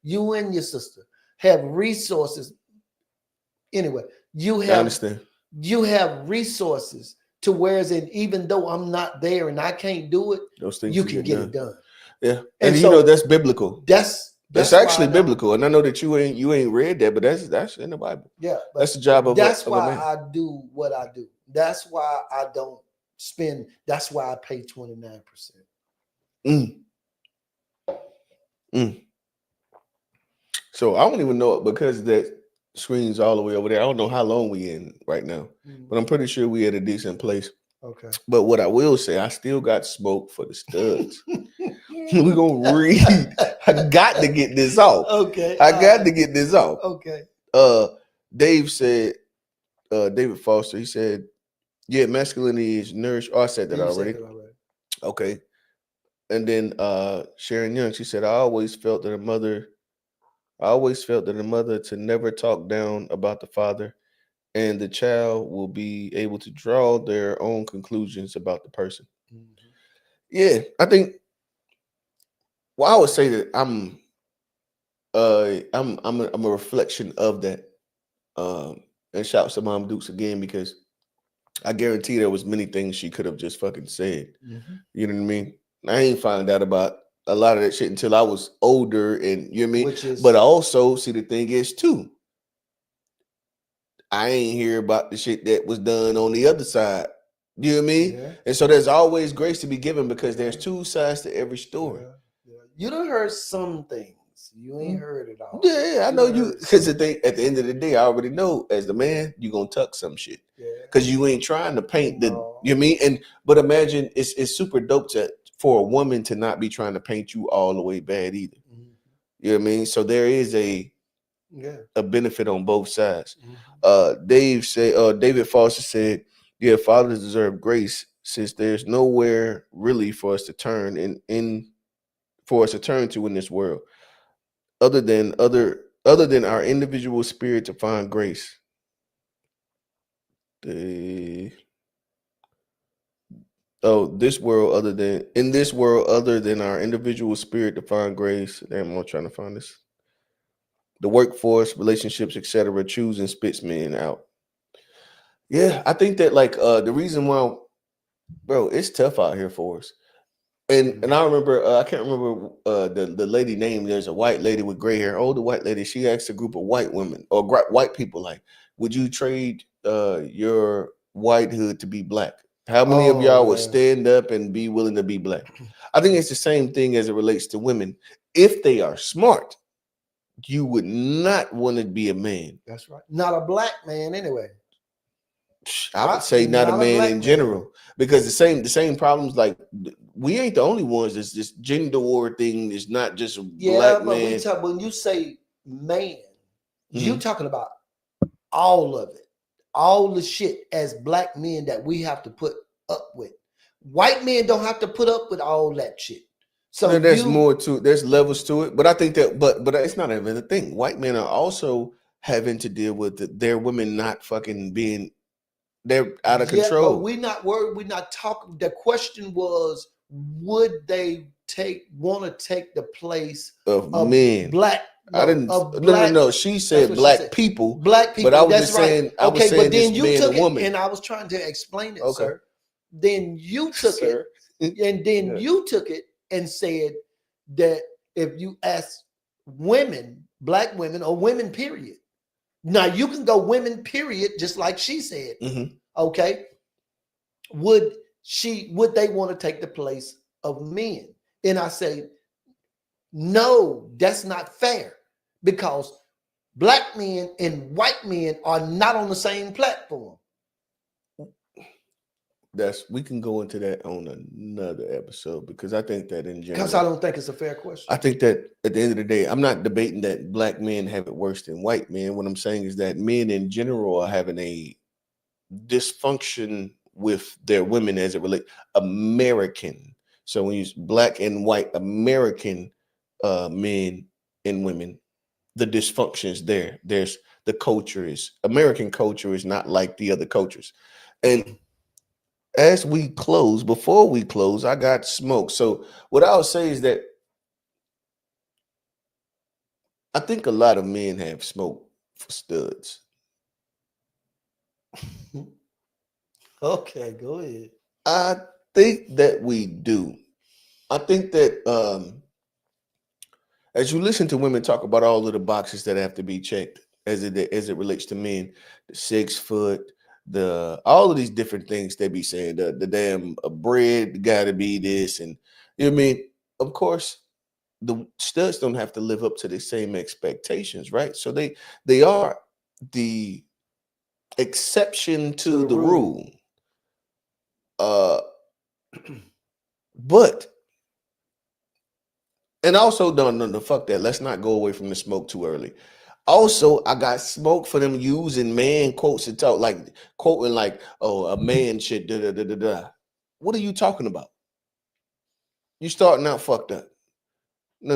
You and your sister have resources. Anyway, you have resources to whereas even though I'm not there and I can't do it, those things you can get it done. Yeah, and so, that's biblical. That's That's That's why actually I don't. biblical, and I know that you ain't read that, but that's in the Bible. Yeah, That's but the job that's of a why man. I do what I do. That's why I don't spend. That's why I pay 29%. Mm, mm. So I don't even know it because that screen's all the way over there. I don't know how long we in right now, but I'm pretty sure we at a decent place. Okay. But what I will say, I still got smoke for the studs. We gonna read. I got to get this off. Okay. I got to get this off. Okay. Dave said, David Foster, he said, yeah, masculinity is nourished. Oh, I said that You already. said it already. Okay. And then Sharon Young, she said, I always felt that a mother to never talk down about the father, and the child will be able to draw their own conclusions about the person. Mhm. Yeah, I think. Well, I would say that I'm a reflection of that. And shout out to Mom Dukes again because I guarantee there was many things she could have just fucking said. Mhm. You know what I mean? I ain't find out about a lot of that shit until I was older, and you know what I mean. Which is But I also see the thing is too. I ain't hear about the shit that was done on the other side. You know what I mean? yeah. And so there's always grace to be given because there's two sides to every story. Yeah. Yeah. You done heard some things. You ain't heard it all. Yeah, I You know done you heard because some. at the end of the day, I already know as the man, you gonna tuck some shit. Yeah. Because you ain't trying to paint the No. you know what I mean? And but imagine it's super dope for a woman to not be trying to paint you all the way bad either. Mhm. You know what I mean? So there is Yeah. a benefit on both sides. Mhm. David Foster said, yeah, fathers deserve grace since there's nowhere really for us to turn in for us to turn to in this world other than our individual spirit to find grace. The this world other than in this world other than our individual spirit to find grace. Damn, I'm trying to find this. The workforce, relationships, etc. Choosing spits men out. Yeah, I think that like the reason why, bro, it's tough out here for us. And I remember I can't remember the lady name. There's a white lady with gray hair, older white lady. She asked a group of white women or white people like, "Would you trade your whitehood to be black?" How many of Oh y'all would yeah. stand up and be willing to be black? I think it's the same thing as it relates to women. If they are smart, you would not want to be a man. That's right. Not a black man anyway. I would say not a Not a man black in man. general because the same problems like we ain't the only ones. This gender war thing is not just a Yeah, black but we man. talk when you say man, you Mhm. talking about all of it, all the shit as black men that we have to put up with. White men don't have to put up with all that shit. So There's you, more to there's levels to it, but I think that but it's not even a thing. White men are also having to deal with their women not fucking being they're out of yeah, but control we're not worried. We're not talking. The question was, would they want to take the place of of men. black? I No, didn't of black. no. She That's said what she said. black people, Black but I people. was That's just right. saying Okay, but then just you man and took it, woman. and I was trying to explain it, Okay, sir. Then you took it, sir. and then Yeah. you took it and said that if you ask women, black women, or women, period. Now you can go women, period, just like she said. Mhm. Okay, would they want to take the place of men? And I say, no, that's not fair because black men and white men are not on the same platform. We can go into that on another episode because I think that in Because I general, don't think it's a fair question. I think that at the end of the day, I'm not debating that black men have it worse than white men. What I'm saying is that men in general are having a dysfunction with their women as it relates American. So when you use black and white American men and women, the dysfunction is there. There's the culture is American culture is not like the other cultures. And as we close, before we close, I got smoke. So what I'll say is that I think a lot of men have smoke for studs. Okay, go ahead. I think that we do. I think that as you listen to women talk about all of the boxes that have to be checked as it relates to men, the 6 foot, the all of these different things they be saying, the damn bread got to be this, and you know what I mean. Of course, the studs don't have to live up to the same expectations, right? So they are the exception To to the the rule. rule. But and also no, fuck that. Let's not go away from the smoke too early. Also, I got smoke for them using man quotes to talk like quoting like, oh, a man should da da da da da. What are you talking about? You starting out fucked up. No.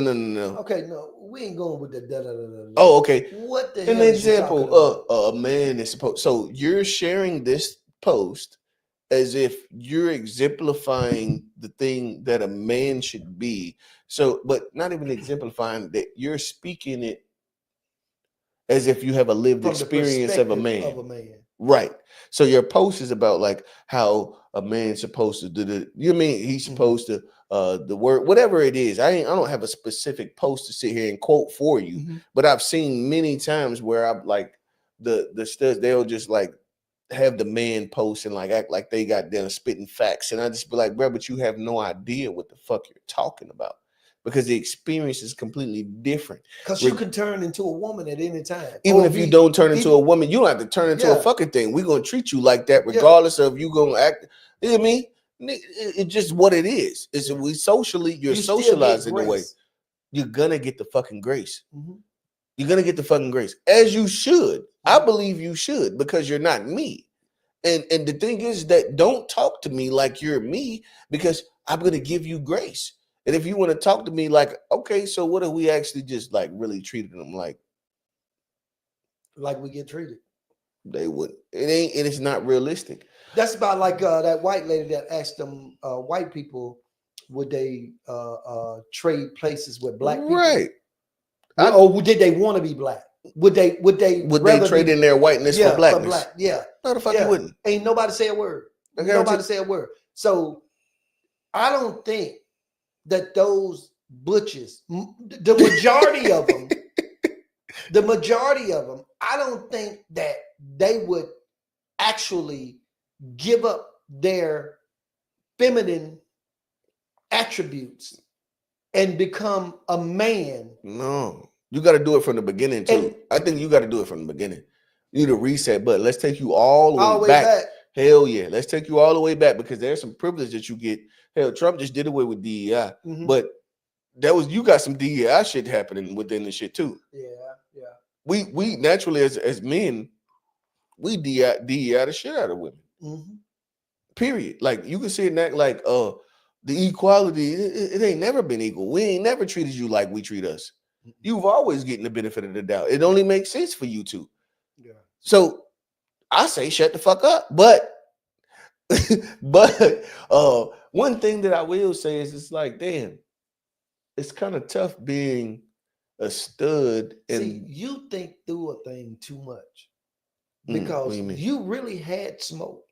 Okay, no, we ain't going with the da da da da. Oh, okay. What the An hell is you talking example, about? a man is supposed. So you're sharing this post as if you're exemplifying the thing that a man should be. So, but not even exemplifying that, you're speaking it as if you have a lived From the experience of a perspective of man. a man. Right. So your post is about like how a man's supposed to do the, you mean he's supposed to the word, whatever it is. I don't have a specific post to sit here and quote for you, but I've seen many times where I'm like the studs, they'll just like have the man post and like act like they got them spitting facts. And I just be like, bro, but you have no idea what the fuck you're talking about. Because the experience is completely different. Because you can turn into a woman at any time. Even if you don't turn into a woman, you don't have to turn into a fucking thing. We're gonna treat you like that, regardless of you gonna act. You know what I mean? It's just what it is. It's we socially, you're socialized in a way. You're gonna get the fucking grace. You're gonna get the fucking grace, as you should. I believe you should, because you're not me. And the thing is that don't talk to me like you're me, because I'm gonna give you grace. And if you want to talk to me like, okay, so what if we actually just like really treated them like we get treated? They wouldn't. It ain't, and it's not realistic. That's about like that white lady that asked them white people, would they trade places with black people? Right. Or did they want to be black? Would they trade in their whiteness for blackness? For black, yeah. No, the fuck you wouldn't. Ain't nobody say a word. Nobody say a word. So I don't think that those butches, the majority of them, I don't think that they would actually give up their feminine attributes and become a man. No, you got to do it from the beginning too. I think you got to do it from the beginning. You need a reset button. Let's take you all the way back. Hell yeah, let's take you all the way back, because there's some privilege that you get. Hell, Trump just did away with DEI, but that was, you got some DEI shit happening within the shit too. Yeah. We naturally as men, we DEI the shit out of women. Period. Like you can see it act like the equality, it ain't never been equal. We ain't never treated you like we treat us. You've always getting the benefit of the doubt. It only makes sense for you two. Yeah. So I say shut the fuck up. But one thing that I will say is, it's like, damn, it's kind of tough being a stud. And see, you think through a thing too much, because you really had smoke.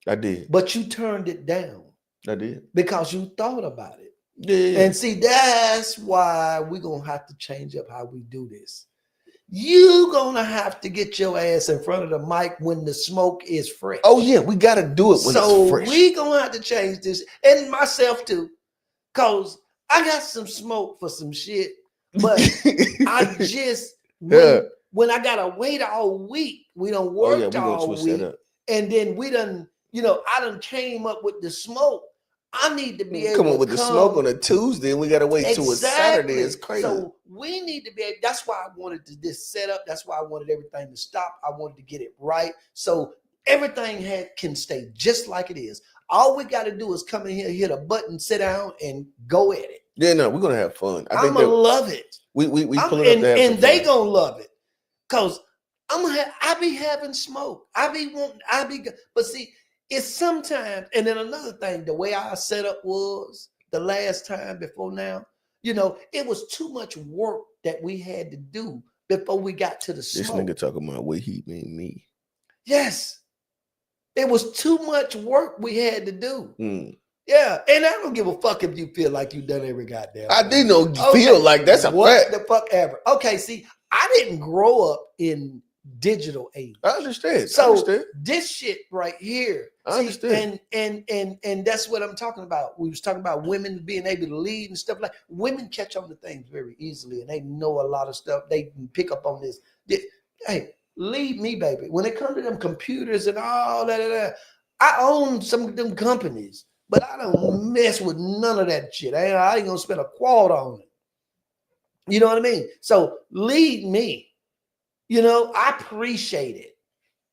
I did. But you turned it down. I did. Because you thought about it. Yeah. And see, that's why we're going to have to change up how we do this. You're going to have to get your ass in front of the mic when the smoke is fresh. Oh, yeah. We got to do it when it's fresh. So we're going to have to change this. And myself too. Because I got some smoke for some shit. But I just, when I got to wait all week, we done worked all week. And then we done, I done came up with the smoke. I need to be able to come up with the smoke on a Tuesday, and we got to wait till a Saturday. It's crazy. So we need to be able, that's why I wanted this set up. That's why I wanted everything to stop. I wanted to get it right. So everything can stay just like it is. All we got to do is come in here, hit a button, sit down, and go at it. Yeah, no, we're going to have fun. I'm going to love it. We pull it up and they going to love it. Because I be having smoke. But see, it's sometimes, and then another thing, the way our setup was the last time before now, it was too much work that we had to do before we got to the smoke. This nigga talking about what he mean me. Yes. It was too much work we had to do. Yeah, and I don't give a fuck if you feel like you done every goddamn I thing. didn't know Okay, feel like that's a what fact. the fuck ever. Okay, see, I didn't grow up in digital age. I understand. So this shit right here. I understand. And that's what I'm talking about. We was talking about women being able to lead and stuff like women catch on to things very easily and they know a lot of stuff. They can pick up on this. Hey, lead me, baby. When it comes to them computers and all that, I own some of them companies, but I don't mess with none of that shit. I ain't gonna spend a quarter on it. You know what I mean? So lead me. You know, I appreciate it.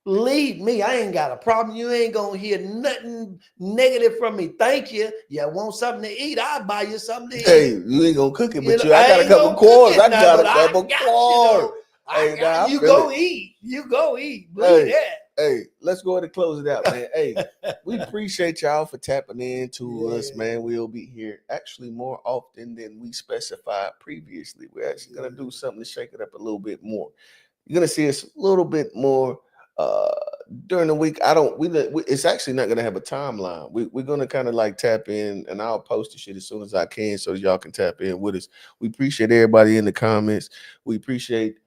Lead me. I ain't got a problem. You ain't gonna hear nothing negative from me. Thank you. You want something to eat? I'll buy you something to eat. Hey, you ain't gonna cook it, but I got a couple quarters. I got a couple quarters. Hey, you go eat. You go eat. Believe that. Hey, let's go ahead and close it out, man. Hey, we appreciate y'all for tapping into us, man. We'll be here actually more often than we specified previously. We're actually gonna do something to shake it up a little bit more. You're gonna see us a little bit more during the week. It's actually not gonna have a timeline. We're gonna kind of like tap in, and I'll post the shit as soon as I can so y'all can tap in with us. We appreciate everybody in the comments. We appreciate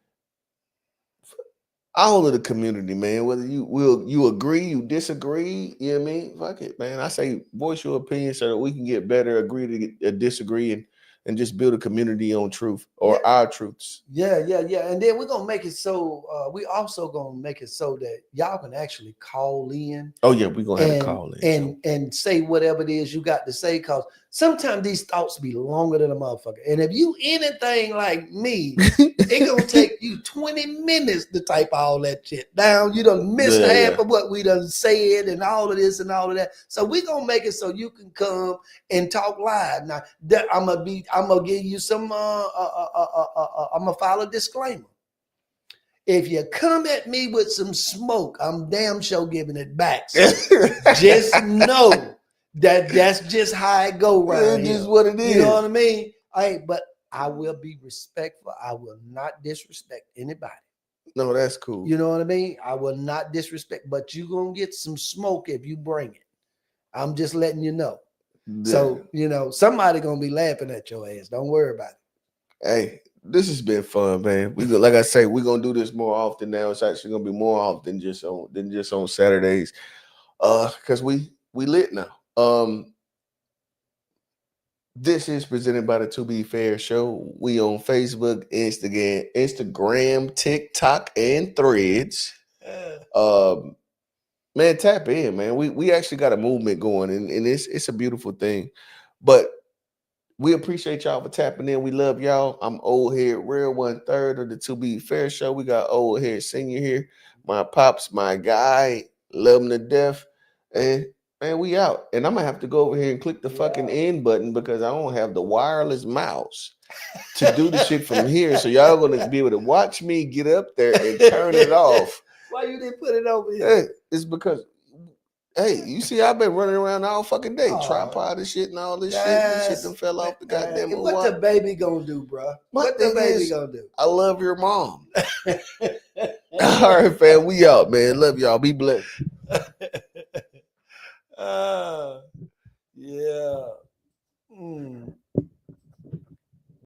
all of the community, man. Whether you agree, you disagree, you know what I mean? Fuck it, man. I say voice your opinion so that we can get better, agree to disagree, and just build a community on truth or our truths. Yeah. And then we're gonna make it so we also gonna make it so that y'all can actually call in. Oh yeah, we're gonna have to call in and say whatever it is you got to say, because sometimes these thoughts be longer than a motherfucker. And if you anything like me, it gonna take you 20 minutes to type all that shit down. You done missed half of what we done said and all of this and all of that. So we gonna make it so you can come and talk live. Now I'm gonna give you some I'm gonna file a disclaimer. If you come at me with some smoke, I'm damn sure giving it back. So just know that that's just how it go around here. Just what it is. You know what I mean? But I will be respectful. I will not disrespect anybody. No, that's cool. You know what I mean? I will not disrespect, but you're going to get some smoke if you bring it. I'm just letting you know. Yeah. So, somebody going to be laughing at your ass. Don't worry about it. Hey, this has been fun, man. Like I say, we're gonna do this more often now. It's actually gonna be more often than just on Saturdays. Because we lit now. This is presented by the To Be Fair Show. We on Facebook, Instagram, TikTok, and Threads. Man, tap in, man. We actually got a movement going, and it's a beautiful thing. But we appreciate y'all for tapping in. We love y'all. I'm old head Rell, 1/3 of the To Be Fair Show. We got old head senior here. My pops, my guy, love him to death. And man, we out. And I'm gonna have to go over here and click the fucking end button because I don't have the wireless mouse to do the shit from here. So y'all gonna be able to watch me get up there and turn it off. Why you didn't put it over here? Hey, it's because you see, I've been running around all fucking day, tripod and shit and all this shit. This shit done fell off the goddamn. What the baby gonna do, bro? What the baby gonna do? I love your mom. All right, fam, we out, man. Love y'all. Be blessed. Yeah.